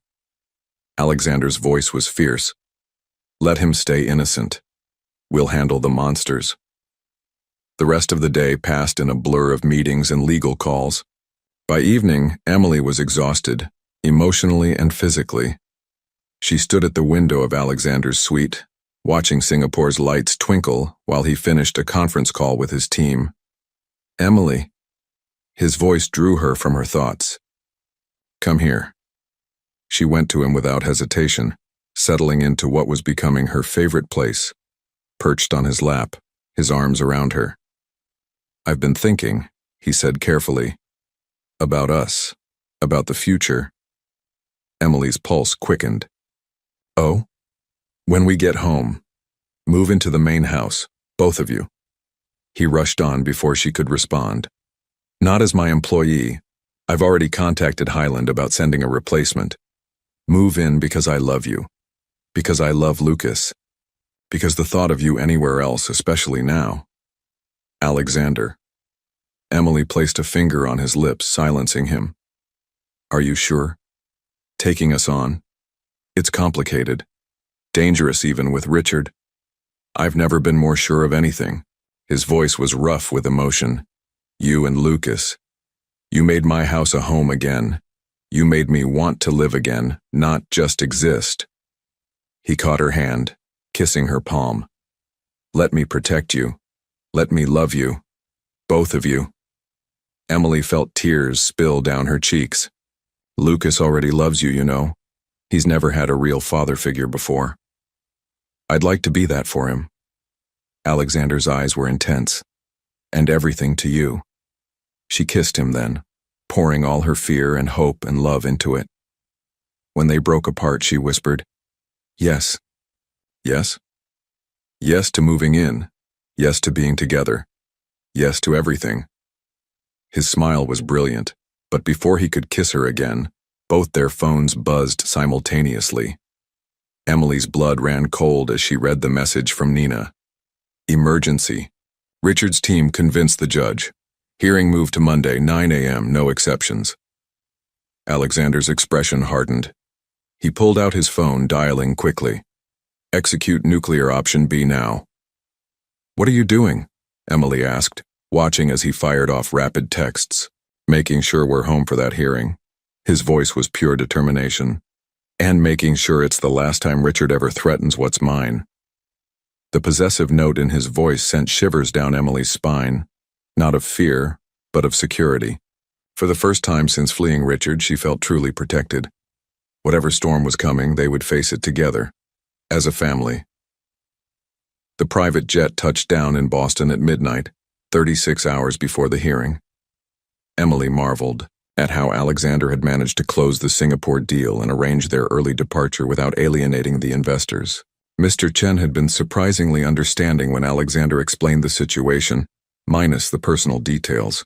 Speaker 1: Alexander's voice was fierce. Let him stay innocent. We'll handle the monsters. The rest of the day passed in a blur of meetings and legal calls. By evening, Emily was exhausted, emotionally and physically. She stood at the window of Alexander's suite, watching Singapore's lights twinkle while he finished a conference call with his team. Emily. His voice drew her from her thoughts. Come here. She went to him without hesitation, settling into what was becoming her favorite place, perched on his lap, his arms around her. I've been thinking, he said carefully, about us, about the future. Emily's pulse quickened. Oh? When we get home, move into the main house, both of you. He rushed on before she could respond. Not as my employee. I've already contacted Highland about sending a replacement. Move in because I love you. Because I love Lucas. Because the thought of you anywhere else, especially now. Alexander. Emily placed a finger on his lips, silencing him. Are you sure? Taking us on? It's complicated. Dangerous even with Richard. I've never been more sure of anything. His voice was rough with emotion. You and Lucas. You made my house a home again. You made me want to live again, not just exist. He caught her hand, kissing her palm. Let me protect you. Let me love you. Both of you. Emily felt tears spill down her cheeks. Lucas already loves you, you know. He's never had a real father figure before. I'd like to be that for him. Alexander's eyes were intense. And everything to you. She kissed him then, pouring all her fear and hope and love into it. When they broke apart, she whispered, Yes. Yes? Yes to moving in. Yes to being together. Yes to everything. His smile was brilliant, but before he could kiss her again, both their phones buzzed simultaneously. Emily's blood ran cold as she read the message from Nina. Emergency. Richard's team convinced the judge. Hearing moved to Monday, 9 a.m., no exceptions. Alexander's expression hardened. He pulled out his phone, dialing quickly. Execute nuclear option B now. What are you doing? Emily asked, watching as he fired off rapid texts, making sure we're home for that hearing. His voice was pure determination. And making sure it's the last time Richard ever threatens what's mine. The possessive note in his voice sent shivers down Emily's spine, not of fear, but of security. For the first time since fleeing Richard, she felt truly protected. Whatever storm was coming, they would face it together, as a family. The private jet touched down in Boston at midnight, 36 hours before the hearing. Emily marveled at how Alexander had managed to close the Singapore deal and arrange their early departure without alienating the investors. Mr. Chen had been surprisingly understanding when Alexander explained the situation, minus the personal details.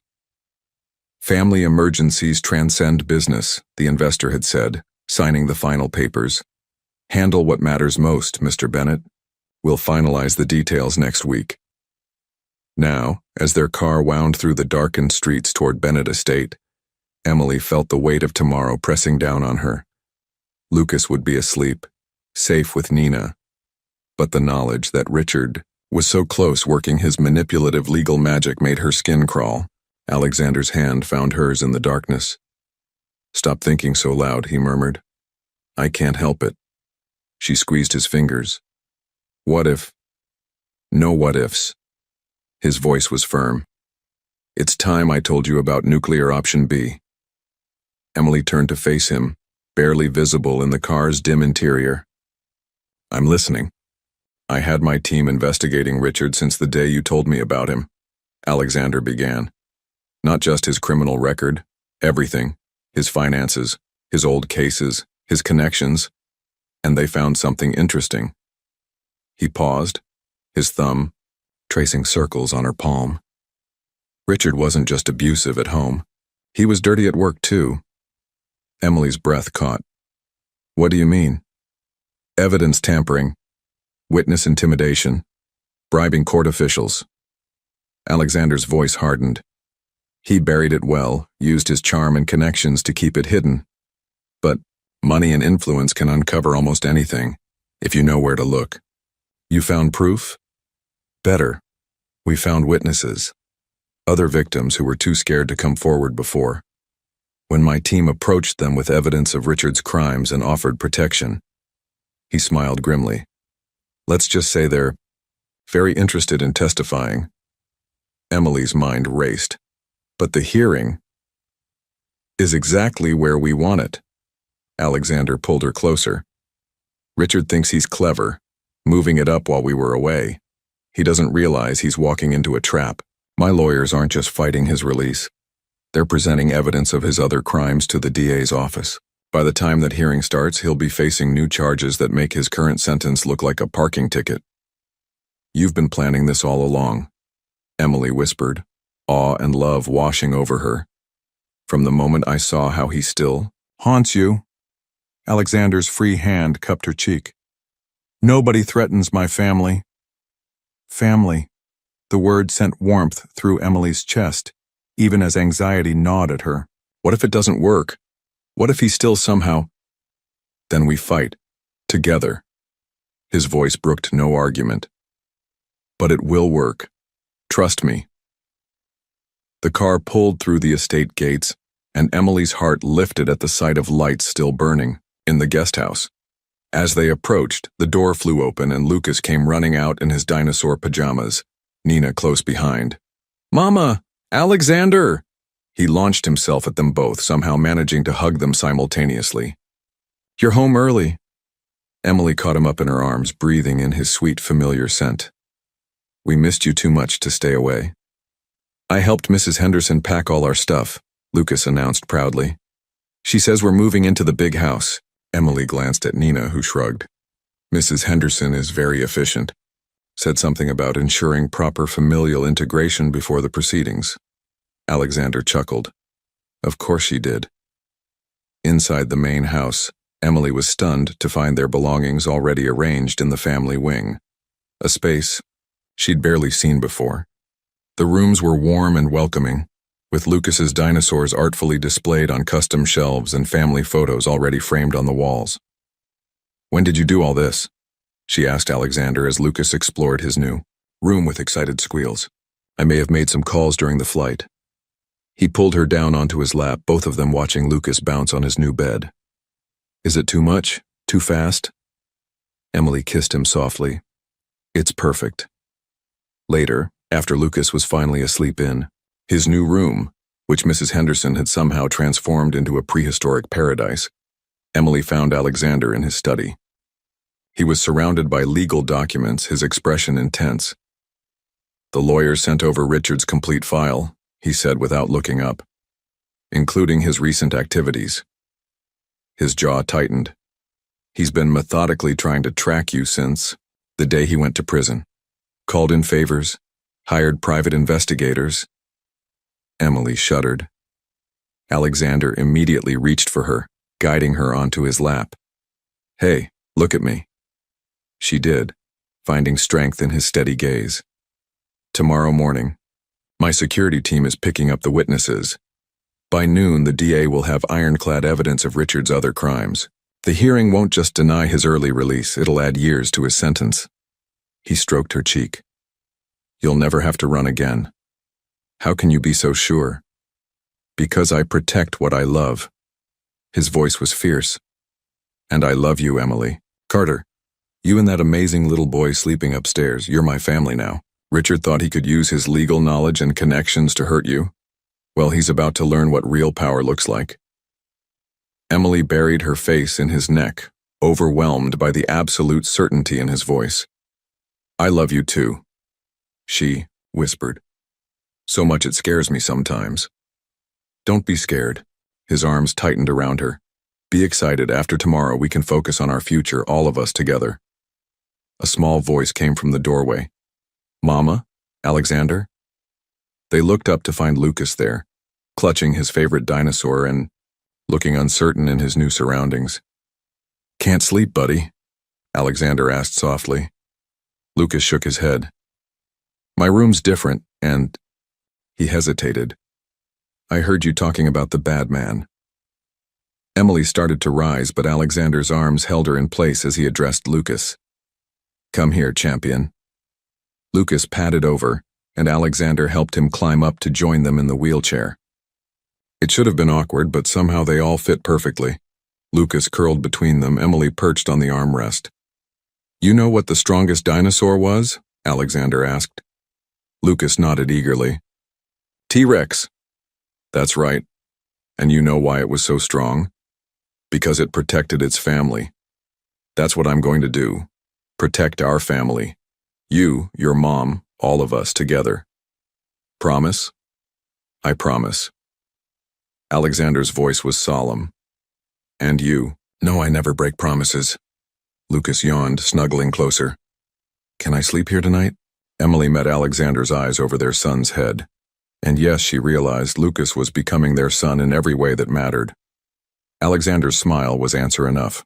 Speaker 1: Family emergencies transcend business, the investor had said, signing the final papers. Handle what matters most, Mr. Bennett. We'll finalize the details next week. Now, as their car wound through the darkened streets toward Bennett Estate, Emily felt the weight of tomorrow pressing down on her. Lucas would be asleep, safe with Nina. But the knowledge that Richard was so close working his manipulative legal magic made her skin crawl. Alexander's hand found hers in the darkness. Stop thinking so loud, he murmured. I can't help it. She squeezed his fingers. What if? No what ifs. His voice was firm. It's time I told you about nuclear option B. Emily turned to face him, barely visible in the car's dim interior. I'm listening. I had my team investigating Richard since the day you told me about him, Alexander began. Not just his criminal record, everything, his finances, his old cases, his connections, and they found something interesting. He paused, his thumb tracing circles on her palm. Richard wasn't just abusive at home. He was dirty at work too. Emily's breath caught. What do you mean? Evidence tampering, witness intimidation, bribing court officials. Alexander's voice hardened. He buried it well, used his charm and connections to keep it hidden. But money and influence can uncover almost anything, if you know where to look. You found proof? Better. We found witnesses. Other victims who were too scared to come forward before. When my team approached them with evidence of Richard's crimes and offered protection, he smiled grimly. Let's just say they're very interested in testifying. Emily's mind raced. But the hearing is exactly where we want it. Alexander pulled her closer. Richard thinks he's clever, moving it up while we were away. He doesn't realize he's walking into a trap. My lawyers aren't just fighting his release. They're presenting evidence of his other crimes to the DA's office. By the time that hearing starts, he'll be facing new charges that make his current sentence look like a parking ticket. You've been planning this all along, Emily whispered, awe and love washing over her. From the moment I saw how he still haunts you. Alexander's free hand cupped her cheek. Nobody threatens my family. Family. The word sent warmth through Emily's chest, even as anxiety gnawed at her. What if it doesn't work? What if he still somehow... Then we fight. Together. His voice brooked no argument. But it will work. Trust me. The car pulled through the estate gates, and Emily's heart lifted at the sight of lights still burning in the guest house. As they approached, the door flew open and Lucas came running out in his dinosaur pajamas, Nina close behind. Mama! Alexander! He launched himself at them both, somehow managing to hug them simultaneously. You're home early. Emily caught him up in her arms, breathing in his sweet, familiar scent. We missed you too much to stay away. I helped Mrs. Henderson pack all our stuff, Lucas announced proudly. She says we're moving into the big house. Emily glanced at Nina, who shrugged. Mrs. Henderson is very efficient. Said something about ensuring proper familial integration before the proceedings. Alexander chuckled. Of course she did. Inside the main house, Emily was stunned to find their belongings already arranged in the family wing, a space she'd barely seen before. The rooms were warm and welcoming, with Lucas's dinosaurs artfully displayed on custom shelves and family photos already framed on the walls. When did you do all this? She asked Alexander as Lucas explored his new room with excited squeals. I may have made some calls during the flight. He pulled her down onto his lap, both of them watching Lucas bounce on his new bed. Is it too much? Too fast? Emily kissed him softly. It's perfect. Later, after Lucas was finally asleep in his new room, which Mrs. Henderson had somehow transformed into a prehistoric paradise, Emily found Alexander in his study. He was surrounded by legal documents, his expression intense. The lawyer sent over Richard's complete file, he said without looking up, including his recent activities. His jaw tightened. He's been methodically trying to track you since the day he went to prison. Called in favors, hired private investigators. Emily shuddered. Alexander immediately reached for her, guiding her onto his lap. Hey, look at me. She did, finding strength in his steady gaze. Tomorrow morning, my security team is picking up the witnesses. By noon, the DA will have ironclad evidence of Richard's other crimes. The hearing won't just deny his early release, it'll add years to his sentence. He stroked her cheek. You'll never have to run again. How can you be so sure? Because I protect what I love. His voice was fierce. And I love you, Emily. Carter, you and that amazing little boy sleeping upstairs, you're my family now. Richard thought he could use his legal knowledge and connections to hurt you. Well, he's about to learn what real power looks like. Emily buried her face in his neck, overwhelmed by the absolute certainty in his voice. I love you too, she whispered. So much it scares me sometimes. Don't be scared. His arms tightened around her. Be excited. After tomorrow we can focus on our future, all of us together. A small voice came from the doorway. Mama? Alexander? They looked up to find Lucas there, clutching his favorite dinosaur and looking uncertain in his new surroundings. Can't sleep, buddy? Alexander asked softly. Lucas shook his head. My room's different, and he hesitated. I heard you talking about the bad man. Emily started to rise, but Alexander's arms held her in place as he addressed Lucas. Come here, champion. Lucas padded over, and Alexander helped him climb up to join them in the wheelchair. It should have been awkward, but somehow they all fit perfectly. Lucas curled between them, Emily perched on the armrest. You know what the strongest dinosaur was? Alexander asked. Lucas nodded eagerly. T-Rex. That's right. And you know why it was so strong? Because it protected its family. That's what I'm going to do. Protect our family. You, your mom, all of us together. Promise? I promise. Alexander's voice was solemn. And you? No, I never break promises. Lucas yawned, snuggling closer. Can I sleep here tonight? Emily met Alexander's eyes over their son's head. And yes, she realized Lucas was becoming their son in every way that mattered. Alexander's smile was answer enough.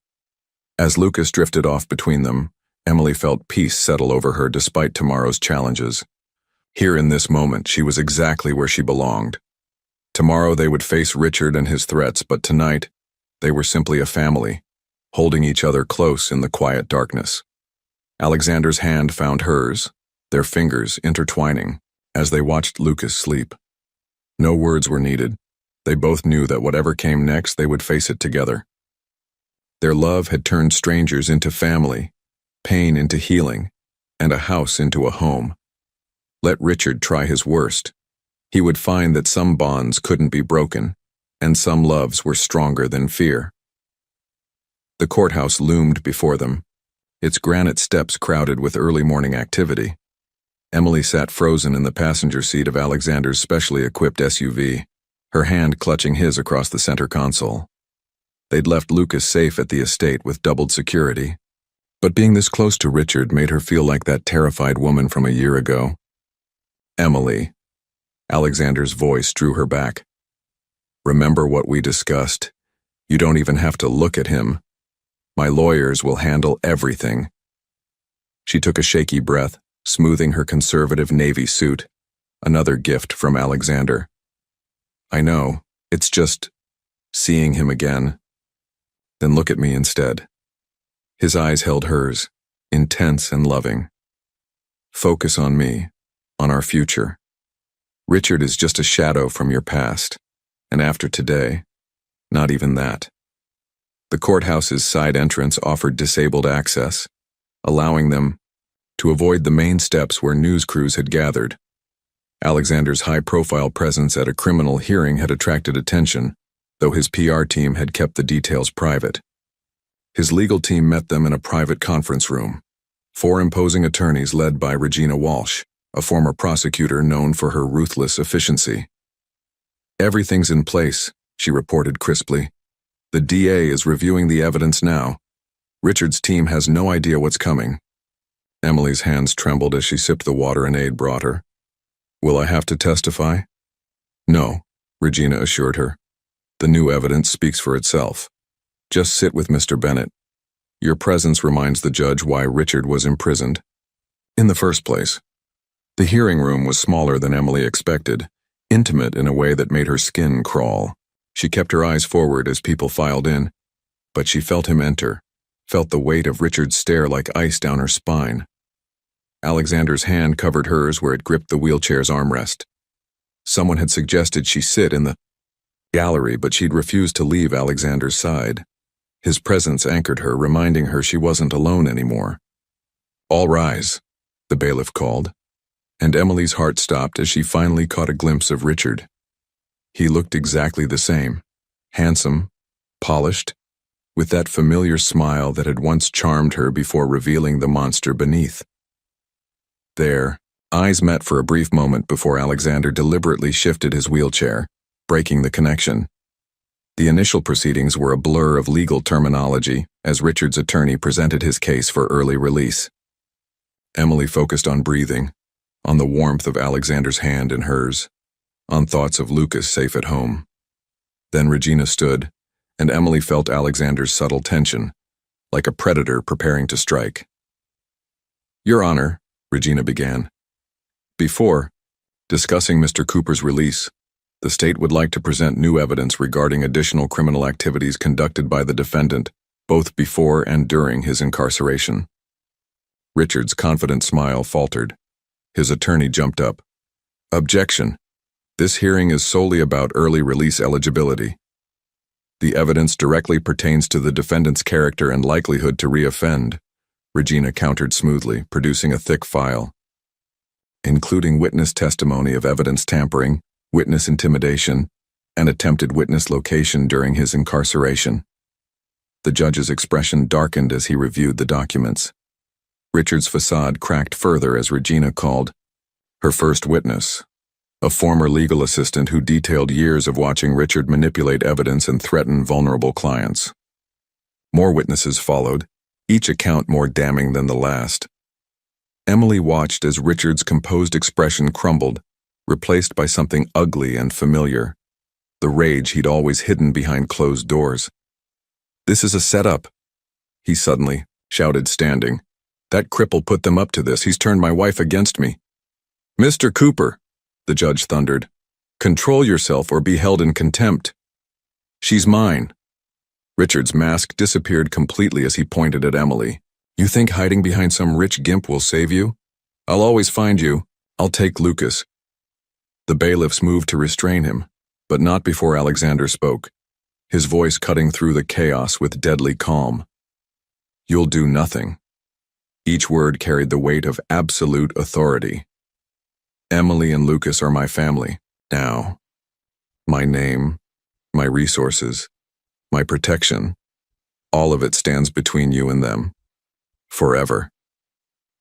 Speaker 1: As Lucas drifted off between them, Emily felt peace settle over her despite tomorrow's challenges. Here in this moment, she was exactly where she belonged. Tomorrow they would face Richard and his threats, but tonight, they were simply a family, holding each other close in the quiet darkness. Alexander's hand found hers, their fingers intertwining, as they watched Lucas sleep. No words were needed. They both knew that whatever came next, they would face it together. Their love had turned strangers into family, pain into healing, and a house into a home. Let Richard try his worst. He would find that some bonds couldn't be broken, and some loves were stronger than fear. The courthouse loomed before them, its granite steps crowded with early morning activity. Emily sat frozen in the passenger seat of Alexander's specially equipped SUV, her hand clutching his across the center console. They'd left Lucas safe at the estate with doubled security, but being this close to Richard made her feel like that terrified woman from a year ago. Emily. Alexander's voice drew her back. Remember what we discussed. You don't even have to look at him. My lawyers will handle everything. She took a shaky breath, smoothing her conservative navy suit, another gift from Alexander. I know, it's just seeing him again. Then look at me instead. His eyes held hers, intense and loving. Focus on me, on our future. Richard is just a shadow from your past, and after today, not even that. The courthouse's side entrance offered disabled access, allowing them to avoid the main steps where news crews had gathered. Alexander's high-profile presence at a criminal hearing had attracted attention, though his PR team had kept the details private. His legal team met them in a private conference room. 4 imposing attorneys led by Regina Walsh, a former prosecutor known for her ruthless efficiency. Everything's in place, she reported crisply. The DA is reviewing the evidence now. Richard's team has no idea what's coming. Emily's hands trembled as she sipped the water an aide brought her. Will I have to testify? No, Regina assured her. The new evidence speaks for itself. Just sit with Mr. Bennett. Your presence reminds the judge why Richard was imprisoned. In the first place. The hearing room was smaller than Emily expected, intimate in a way that made her skin crawl. She kept her eyes forward as people filed in, but she felt him enter, felt the weight of Richard's stare like ice down her spine. Alexander's hand covered hers where it gripped the wheelchair's armrest. Someone had suggested she sit in the gallery, but she'd refused to leave Alexander's side. His presence anchored her, reminding her she wasn't alone anymore. All rise, the bailiff called, and Emily's heart stopped as she finally caught a glimpse of Richard. He looked exactly the same, handsome, polished, with that familiar smile that had once charmed her before revealing the monster beneath. There, Eyes met for a brief moment before Alexander deliberately shifted his wheelchair, breaking the connection. The initial proceedings were a blur of legal terminology as Richard's attorney presented his case for early release. Emily focused on breathing, on the warmth of Alexander's hand in hers, on thoughts of Lucas safe at home. Then Regina stood, and Emily felt Alexander's subtle tension, like a predator preparing to strike. "Your Honor," Regina began. "Before discussing Mr. Cooper's release, the state would like to present new evidence regarding additional criminal activities conducted by the defendant, both before and during his incarceration." Richard's confident smile faltered. His attorney jumped up. "Objection. This hearing is solely about early release eligibility. The evidence directly pertains to the defendant's character and likelihood to reoffend," Regina countered smoothly, producing a thick file, "including witness testimony of evidence tampering, witness intimidation, and attempted witness location during his incarceration." The judge's expression darkened as he reviewed the documents. Richard's facade cracked further as Regina called her first witness, a former legal assistant who detailed years of watching Richard manipulate evidence and threaten vulnerable clients. More witnesses followed, each account more damning than the last. Emily watched as Richard's composed expression crumbled, replaced by something ugly and familiar, the rage he'd always hidden behind closed doors. "This is a setup," he suddenly shouted, standing. "That cripple put them up to this. He's turned my wife against me." "Mr. Cooper," the judge thundered, "control yourself or be held in contempt. She's mine." Richard's mask disappeared completely as he pointed at Emily. "You think hiding behind some rich gimp will save you? I'll always find you. I'll take Lucas." The bailiffs moved to restrain him, but not before Alexander spoke, his voice cutting through the chaos with deadly calm. "You'll do nothing." Each word carried the weight of absolute authority. "Emily and Lucas are my family, now. My name, my resources, my protection, all of it stands between you and them. Forever."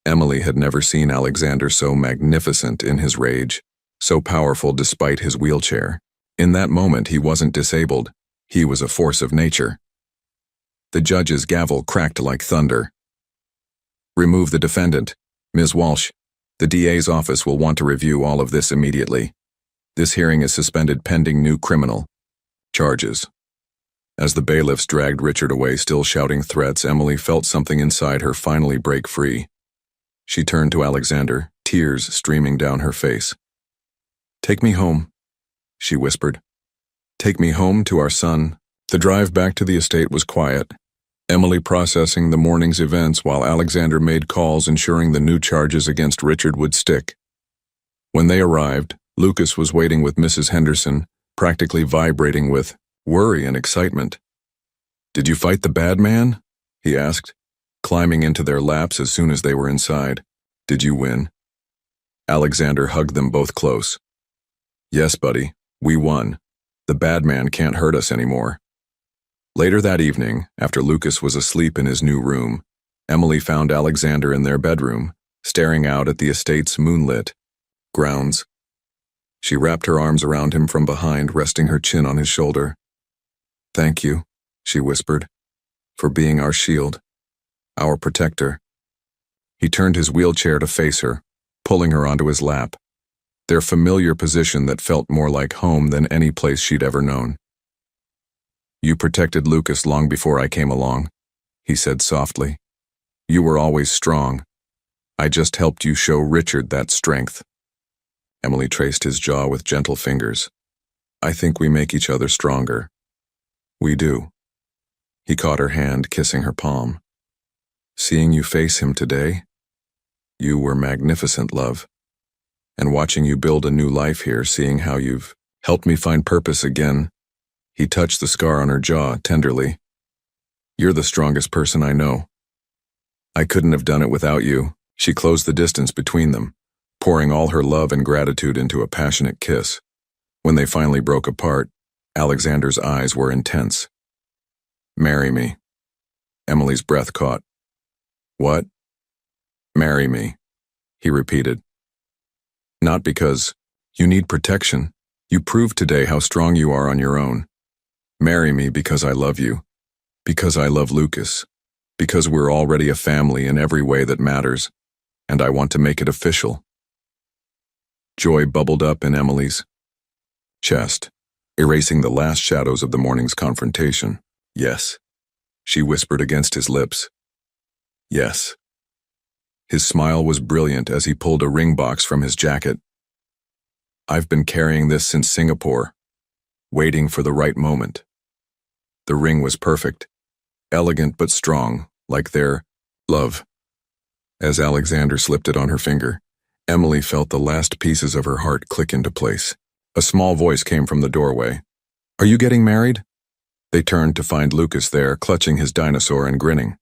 Speaker 1: Emily had never seen Alexander so magnificent in his rage, so powerful despite his wheelchair. In that moment he wasn't disabled, he was a force of nature. The judge's gavel cracked like thunder. "Remove the defendant. Ms. Wasℹ. The DA's office will want to review all of this immediately. This hearing is suspended pending new criminal charges." As the bailiffs dragged Richard away, still shouting threats, Emily felt something inside her finally break free. She turned to Alexander, tears streaming down her face. "Take me home," she whispered. "Take me home to our son." The drive back to the estate was quiet, Emily processing the morning's events while Alexander made calls ensuring the new charges against Richard would stick. When they arrived, Lucas was waiting with Mrs. Henderson, practically vibrating with worry and excitement. "Did you fight the bad man?" he asked, climbing into their laps as soon as they were inside. "Did you win?" Alexander hugged them both close. "Yes, buddy, we won. The bad man can't hurt us anymore." Later that evening, after Lucas was asleep in his new room, Emily found Alexander in their bedroom, staring out at the estate's moonlit grounds. She wrapped her arms around him from behind, resting her chin on his shoulder. "Thank you," she whispered, "for being our shield, our protector." He turned his wheelchair to face her, pulling her onto his lap, their familiar position that felt more like home than any place she'd ever known. "You protected Lucas long before I came along," he said softly. "You were always strong. I just helped you show Richard that strength." Emily traced his jaw with gentle fingers. "I think we make each other stronger." "We do." He caught her hand, kissing her palm. "Seeing you face him today, you were magnificent, love. And watching you build a new life here, seeing how you've helped me find purpose again." He touched the scar on her jaw tenderly. "You're the strongest person I know. I couldn't have done it without you." She closed the distance between them, pouring all her love and gratitude into a passionate kiss. When they finally broke apart, Alexander's eyes were intense. "Marry me." Emily's breath caught. "What?" "Marry me," he repeated. Not because you need protection. You proved today how strong you are on your own. Marry me because I love you. Because I love Lucas. Because we're already a family in every way that matters. And I want to make it official. Joy bubbled up in Emily's chest, erasing the last shadows of the morning's confrontation. Yes, she whispered against his lips. Yes. His smile was brilliant as he pulled a ring box from his jacket. I've been carrying this since Singapore, waiting for the right moment. The ring was perfect, elegant but strong, like their love. As Alexander slipped it on her finger, Emily felt the last pieces of her heart click into place. A small voice came from the doorway. Are you getting married? They turned to find Lucas there, clutching his dinosaur and grinning.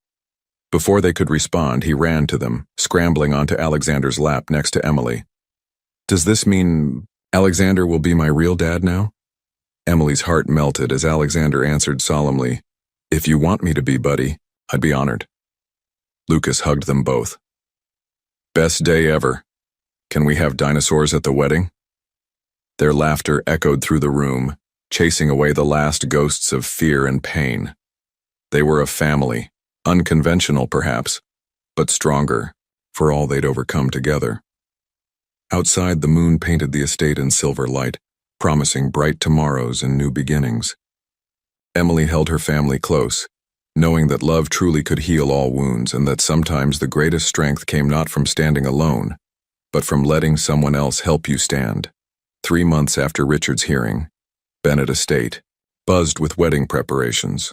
Speaker 1: Before they could respond, he ran to them, scrambling onto Alexander's lap next to Emily. Does this mean Alexander will be my real dad now? Emily's heart melted as Alexander answered solemnly, If you want me to be, buddy, I'd be honored. Lucas hugged them both. Best day ever. Can we have dinosaurs at the wedding? Their laughter echoed through the room, chasing away the last ghosts of fear and pain. They were a family, unconventional perhaps, but stronger, for all they'd overcome together. Outside, the moon painted the estate in silver light, promising bright tomorrows and new beginnings. Emily held her family close, knowing that love truly could heal all wounds and that sometimes the greatest strength came not from standing alone, but from letting someone else help you stand. 3 months after Richard's hearing, Bennett Estate buzzed with wedding preparations.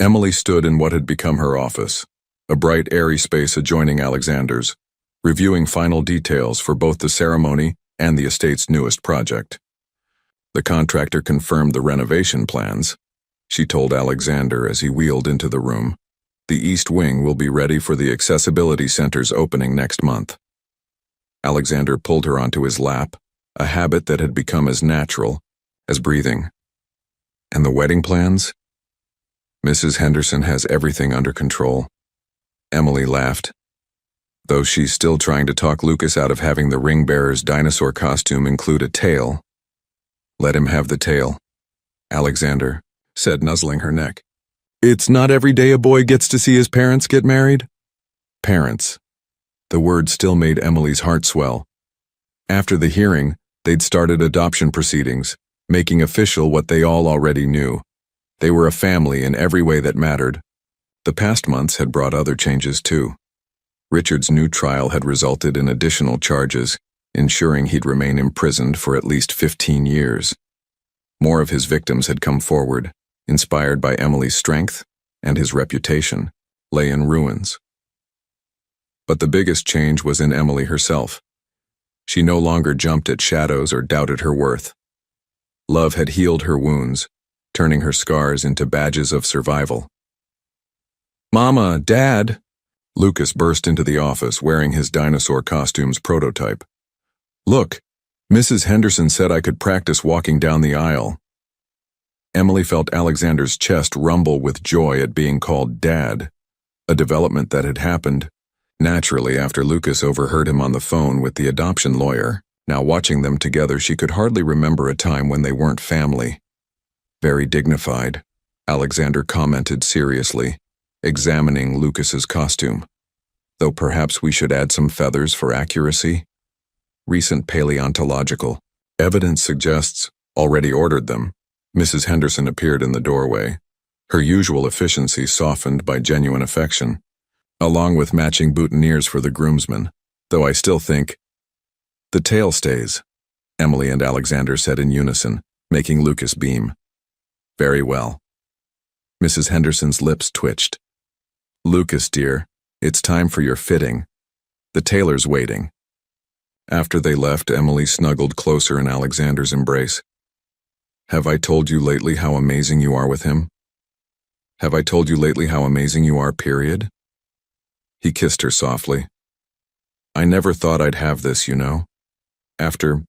Speaker 1: Emily stood in what had become her office, a bright, airy space adjoining Alexander's, reviewing final details for both the ceremony and the estate's newest project. The contractor confirmed the renovation plans. She told Alexander as he wheeled into the room. The East Wing will be ready for the Accessibility Center's opening next month. Alexander pulled her onto his lap, a habit that had become as natural as breathing. And the wedding plans? Mrs. Henderson has everything under control. Emily laughed. Though she's still trying to talk Lucas out of having the ring bearer's dinosaur costume include a tail. Let him have the tail, Alexander said, nuzzling her neck. It's not every day a boy gets to see his parents get married. Parents. The word still made Emily's heart swell. After the hearing, they'd started adoption proceedings, making official what they all already knew. They were a family in every way that mattered. The past months had brought other changes too. Richard's new trial had resulted in additional charges, ensuring he'd remain imprisoned for at least 15 years. More of his victims had come forward, inspired by Emily's strength, and his reputation lay in ruins. But the biggest change was in Emily herself. She no longer jumped at shadows or doubted her worth. Love had healed her wounds, turning her scars into badges of survival. Mama, Dad! Lucas burst into the office wearing his dinosaur costume's prototype. Look, Mrs. Henderson said I could practice walking down the aisle. Emily felt Alexander's chest rumble with joy at being called Dad, a development that had happened naturally after Lucas overheard him on the phone with the adoption lawyer. Now watching them together, she could hardly remember a time when they weren't family. Very dignified, Alexander commented seriously, examining Lucas's costume. Though perhaps we should add some feathers for accuracy? Recent paleontological evidence suggests already ordered them. Mrs. Henderson appeared in the doorway, her usual efficiency softened by genuine affection, along with matching boutonnieres for the groomsmen, though I still think the tail stays, Emily and Alexander said in unison, making Lucas beam. Very well. Mrs. Henderson's lips twitched. Lucas, dear, it's time for your fitting. The tailor's waiting. After they left, Emily snuggled closer in Alexander's embrace. Have I told you lately how amazing you are with him? Have I told you lately how amazing you are, period? He kissed her softly. I never thought I'd have this, you know. After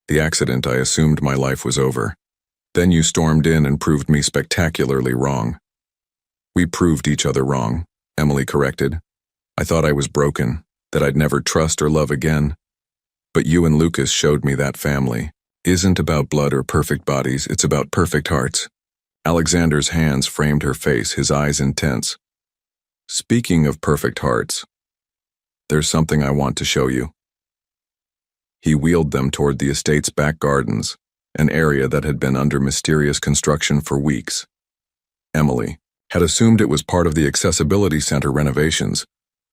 Speaker 1: the accident, I assumed my life was over. Then you stormed in and proved me spectacularly wrong. We proved each other wrong, Emily corrected. I thought I was broken, that I'd never trust or love again. But you and Lucas showed me that family isn't about blood or perfect bodies, it's about perfect hearts. Alexander's hands framed her face, his eyes intense. Speaking of perfect hearts, there's something I want to show you. He wheeled them toward the estate's back gardens, an area that had been under mysterious construction for weeks. Emily had assumed it was part of the accessibility center renovations,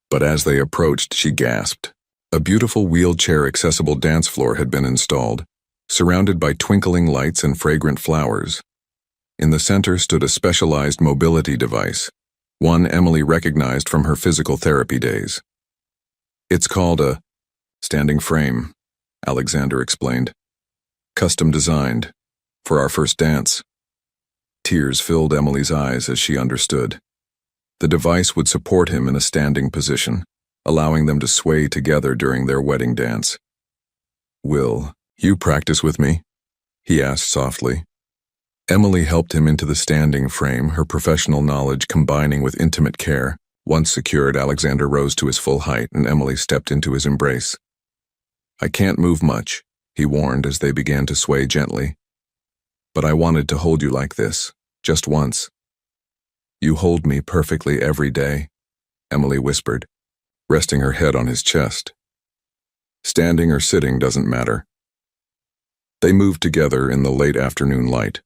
Speaker 1: but as they approached, she gasped. A beautiful wheelchair-accessible dance floor had been installed, surrounded by twinkling lights and fragrant flowers. In the center stood a specialized mobility device, one Emily recognized from her physical therapy days. It's called a standing frame, Alexander explained. Custom designed for our first dance. Tears filled Emily's eyes as she understood. The device would support him in a standing position, allowing them to sway together during their wedding dance. Will you practice with me? He asked softly. Emily helped him into the standing frame, her professional knowledge combining with intimate care. Once secured, Alexander rose to his full height and Emily stepped into his embrace. I can't move much, he warned as they began to sway gently. But I wanted to hold you like this, just once. You hold me perfectly every day, Emily whispered, resting her head on his chest. Standing or sitting doesn't matter. They moved together in the late afternoon light,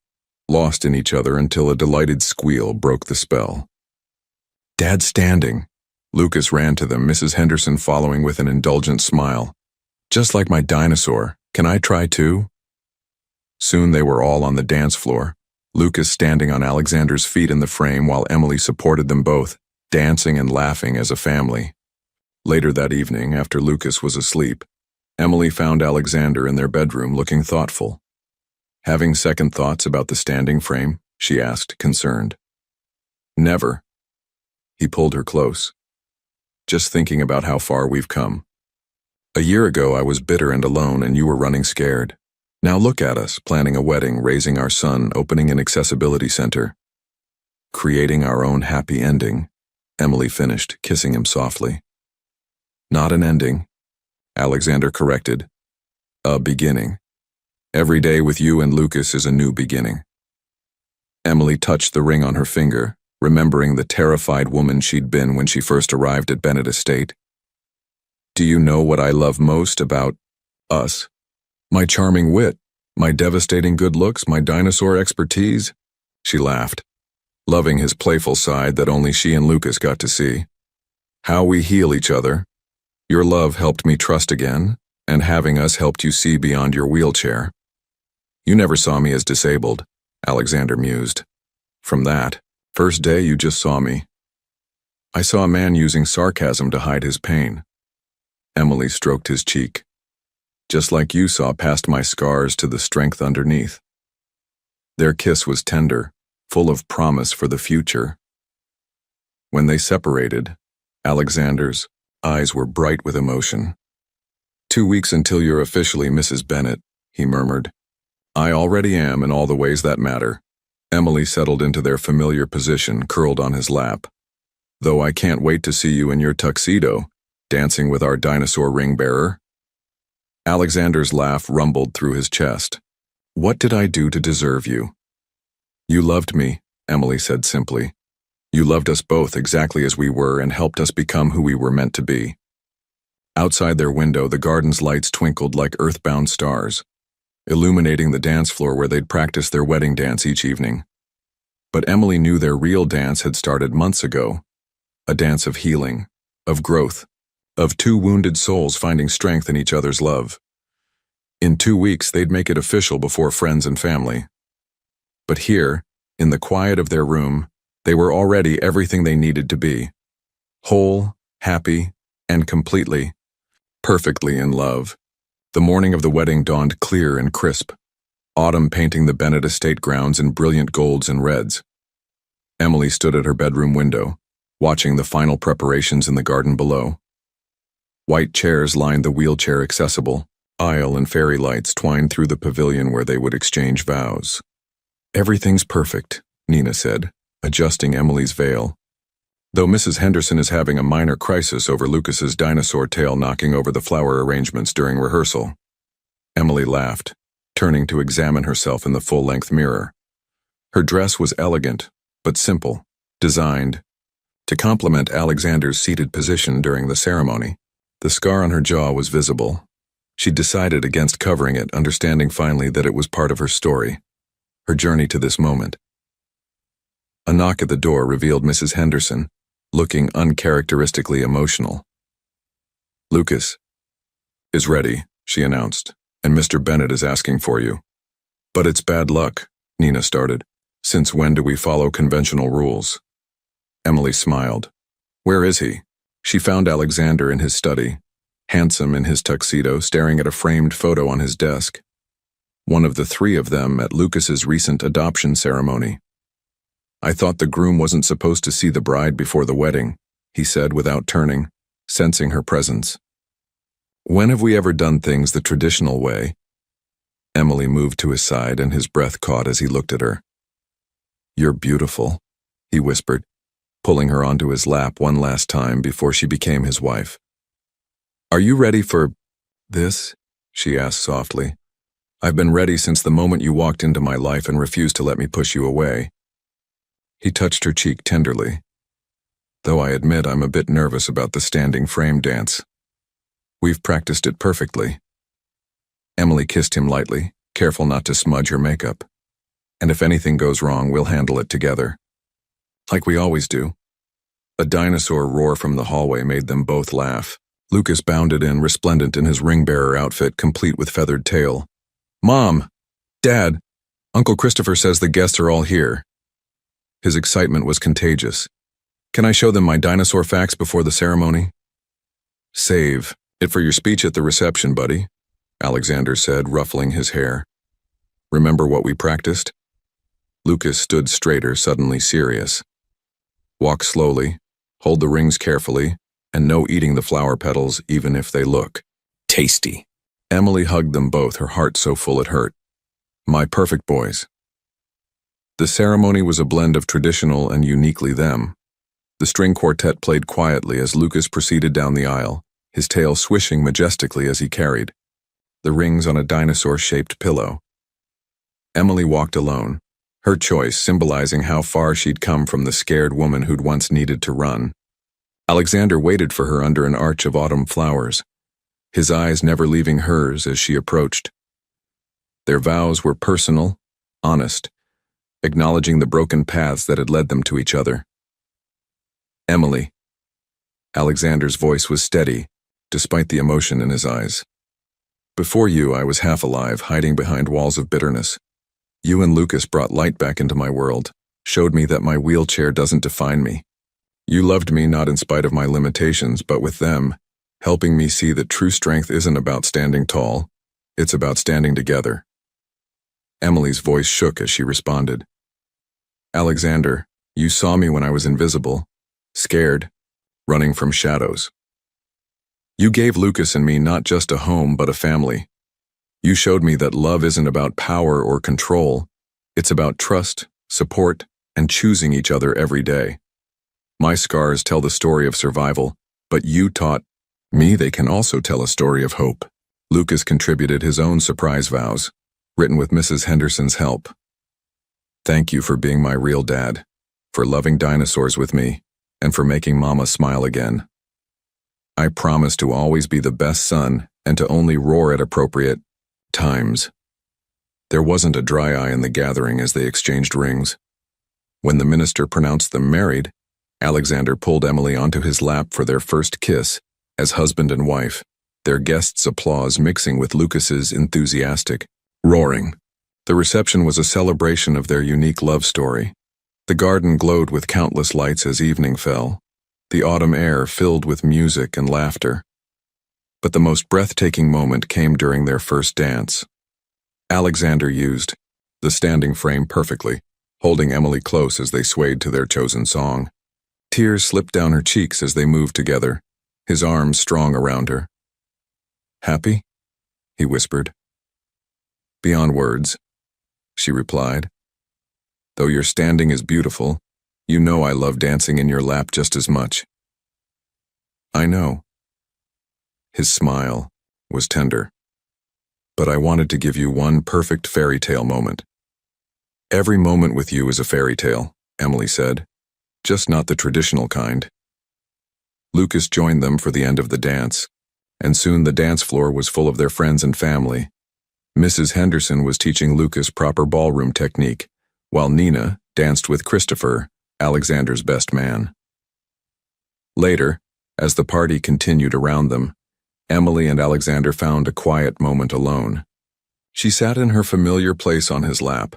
Speaker 1: lost in each other until a delighted squeal broke the spell. Dad's standing. Lucas ran to them, Mrs. Henderson following with an indulgent smile. Just like my dinosaur, can I try too? Soon they were all on the dance floor, Lucas standing on Alexander's feet in the frame while Emily supported them both, dancing and laughing as a family. Later that evening, after Lucas was asleep, Emily found Alexander in their bedroom looking thoughtful. Having second thoughts about the standing frame? She asked, concerned. Never. He pulled her close. Just thinking about how far we've come. A year ago I was bitter and alone and you were running scared. Now look at us, planning a wedding, raising our son, opening an accessibility center. Creating our own happy ending, Emily finished, kissing him softly. Not an ending, Alexander corrected. A beginning. Every day with you and Lucas is a new beginning. Emily touched the ring on her finger, remembering the terrified woman she'd been when she first arrived at Bennett Estate. Do you know what I love most about us? My charming wit, my devastating good looks, my dinosaur expertise? She laughed, loving his playful side that only she and Lucas got to see. How we heal each other. Your love helped me trust again, and having us helped you see beyond your wheelchair. You never saw me as disabled, Alexander mused. From that first day you just saw me. I saw a man using sarcasm to hide his pain. Emily stroked his cheek. Just like you saw past my scars to the strength underneath. Their kiss was tender, full of promise for the future. When they separated, Alexander's eyes were bright with emotion. 2 weeks until you're officially Mrs. Bennett, he murmured. I already am in all the ways that matter. Emily settled into their familiar position, curled on his lap. Though I can't wait to see you in your tuxedo, dancing with our dinosaur ring bearer. Alexander's laugh rumbled through his chest. What did I do to deserve you? You loved me, Emily said simply. You loved us both exactly as we were and helped us become who we were meant to be. Outside their window, the garden's lights twinkled like earthbound stars, illuminating the dance floor where they'd practice their wedding dance each evening. But Emily knew their real dance had started months ago, a dance of healing, of growth, of two wounded souls finding strength in each other's love. In 2 weeks, they'd make it official before friends and family. But here, in the quiet of their room, they were already everything they needed to be. Whole, happy, and perfectly in love. The morning of the wedding dawned clear and crisp, autumn painting the Bennett Estate grounds in brilliant golds and reds. Emily stood at her bedroom window, watching the final preparations in the garden below. White chairs lined the wheelchair-accessible aisle and fairy lights twined through the pavilion where they would exchange vows. Everything's perfect, Nina said, adjusting Emily's veil. Though Mrs. Henderson is having a minor crisis over Lucas's dinosaur tail knocking over the flower arrangements during rehearsal. Emily laughed, turning to examine herself in the full-length mirror. Her dress was elegant, but simple, designed to complement Alexander's seated position during the ceremony. The scar on her jaw was visible. She decided against covering it, understanding finally that it was part of her story, her journey to this moment. A knock at the door revealed Mrs. Henderson, looking uncharacteristically emotional. "Lucas is ready," she announced, "and Mr. Bennett is asking for you." "But it's bad luck," Nina started. "Since when do we follow conventional rules?" Emily smiled. "Where is he?" She found Alexander in his study, handsome in his tuxedo, staring at a framed photo on his desk. One of the three of them at Lucas's recent adoption ceremony. "I thought the groom wasn't supposed to see the bride before the wedding," he said without turning, sensing her presence. "When have we ever done things the traditional way?" Emily moved to his side and his breath caught as he looked at her. "You're beautiful," he whispered, pulling her onto his lap one last time before she became his wife. "Are you ready for this?" she asked softly. "I've been ready since the moment you walked into my life and refused to let me push you away." He touched her cheek tenderly. "Though I admit I'm a bit nervous about the standing frame dance. We've practiced it perfectly." Emily kissed him lightly, careful not to smudge her makeup. "And if anything goes wrong, we'll handle it together. Like we always do." A dinosaur roar from the hallway made them both laugh. Lucas bounded in, resplendent in his ring-bearer outfit, complete with feathered tail. "Mom! Dad! Uncle Christopher says the guests are all here." His excitement was contagious. "Can I show them my dinosaur facts before the ceremony?" "Save it for your speech at the reception, buddy," Alexander said, ruffling his hair. "Remember what we practiced?" Lucas stood straighter, suddenly serious. "Walk slowly, hold the rings carefully, and no eating the flower petals even if they look tasty." Emily hugged them both, her heart so full it hurt. "My perfect boys." The ceremony was a blend of traditional and uniquely them. The string quartet played quietly as Lucas proceeded down the aisle, his tail swishing majestically as he carried the rings on a dinosaur-shaped pillow. Emily walked alone, her choice symbolizing how far she'd come from the scared woman who'd once needed to run. Alexander waited for her under an arch of autumn flowers, his eyes never leaving hers as she approached. Their vows were personal, honest, acknowledging the broken paths that had led them to each other. "Emily." Alexander's voice was steady, despite the emotion in his eyes. "Before you, I was half alive, hiding behind walls of bitterness. You and Lucas brought light back into my world, showed me that my wheelchair doesn't define me. You loved me not in spite of my limitations, but with them, helping me see that true strength isn't about standing tall, it's about standing together." Emily's voice shook as she responded. "Alexander, you saw me when I was invisible, scared, running from shadows. You gave Lucas and me not just a home but a family. You showed me that love isn't about power or control, it's about trust, support, and choosing each other every day. My scars tell the story of survival, but you taught me they can also tell a story of hope." Lucas contributed his own surprise vows, written with Mrs. Henderson's help. "Thank you for being my real dad, for loving dinosaurs with me, and for making Mama smile again. I promise to always be the best son and to only roar at appropriate times." There wasn't a dry eye in the gathering as they exchanged rings. When the minister pronounced them married, Alexander pulled Emily onto his lap for their first kiss as husband and wife, their guests' applause mixing with Lucas's enthusiastic roaring. The reception was a celebration of their unique love story. The garden glowed with countless lights as evening fell, the autumn air filled with music and laughter. But the most breathtaking moment came during their first dance. Alexander used the standing frame perfectly, holding Emily close as they swayed to their chosen song. Tears slipped down her cheeks as they moved together, his arms strong around her. "Happy?" he whispered. "Beyond words," she replied. "Though your standing is beautiful, You know I love dancing in your lap just as much. I know. His smile was tender. But I wanted to give you one perfect fairy tale moment. Every moment with you is a fairy tale, Emily said, just not the traditional kind. Lucas joined them for the end of the dance, and soon the dance floor was full of their friends and family. Mrs. Henderson was teaching Lucas proper ballroom technique, while Nina danced with Christopher, Alexander's best man. Later, as the party continued around them, Emily and Alexander found a quiet moment alone. She sat in her familiar place on his lap,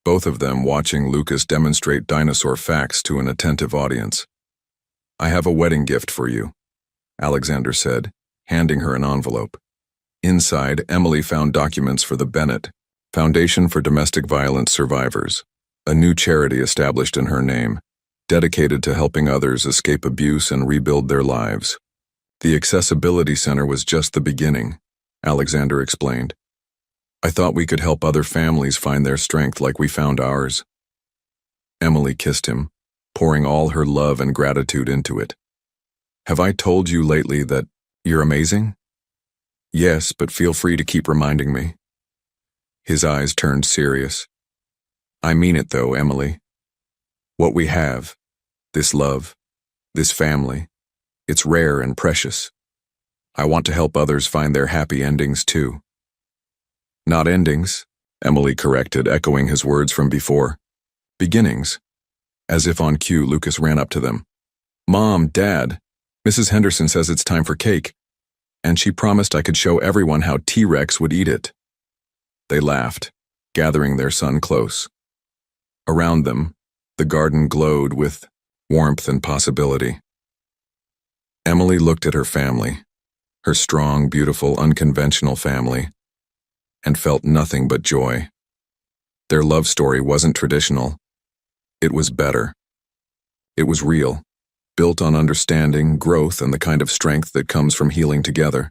Speaker 1: both of them watching Lucas demonstrate dinosaur facts to an attentive audience. I have a wedding gift for you, Alexander said, handing her an envelope. Inside, Emily found documents for the Bennett Foundation for Domestic Violence Survivors, a new charity established in her name, dedicated to helping others escape abuse and rebuild their lives. The Accessibility Center was just the beginning, Alexander explained. I thought we could help other families find their strength like we found ours. Emily kissed him, pouring all her love and gratitude into it. Have I told you lately that you're amazing? Yes, but feel free to keep reminding me. His eyes turned serious. I mean it though, Emily. What we have, this love, this family, it's rare and precious. I want to help others find their happy endings too. Not endings, Emily corrected, echoing his words from before. Beginnings. As if on cue, Lucas ran up to them. Mom, Dad, Mrs. Henderson says it's time for cake, and she promised I could show everyone how T-Rex would eat it. They laughed, gathering their son close. Around them, the garden glowed with warmth and possibility. Emily looked at her family, her strong, beautiful, unconventional family, and felt nothing but joy. Their love story wasn't traditional. It was better. It was real, built on understanding, growth, and the kind of strength that comes from healing together.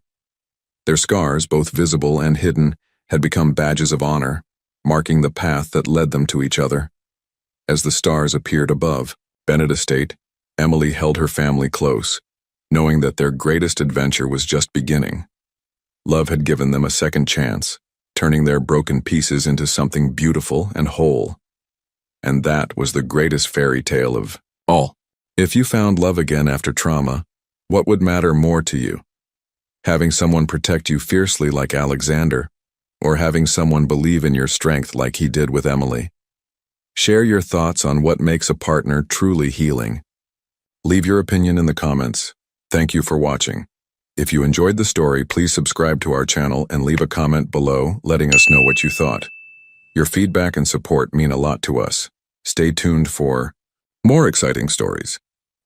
Speaker 1: Their scars, both visible and hidden, had become badges of honor, marking the path that led them to each other. As the stars appeared above Bennett Estate, Emily held her family close, knowing that their greatest adventure was just beginning. Love had given them a second chance, turning their broken pieces into something beautiful and whole. And that was the greatest fairy tale of all. If you found love again after trauma, what would matter more to you? Having someone protect you fiercely like Alexander, or having someone believe in your strength like he did with Emily? Share your thoughts on what makes a partner truly healing. Leave your opinion in the comments. Thank you for watching. If you enjoyed the story, please subscribe to our channel and leave a comment below letting us know what you thought. Your feedback and support mean a lot to us. Stay tuned for more exciting stories.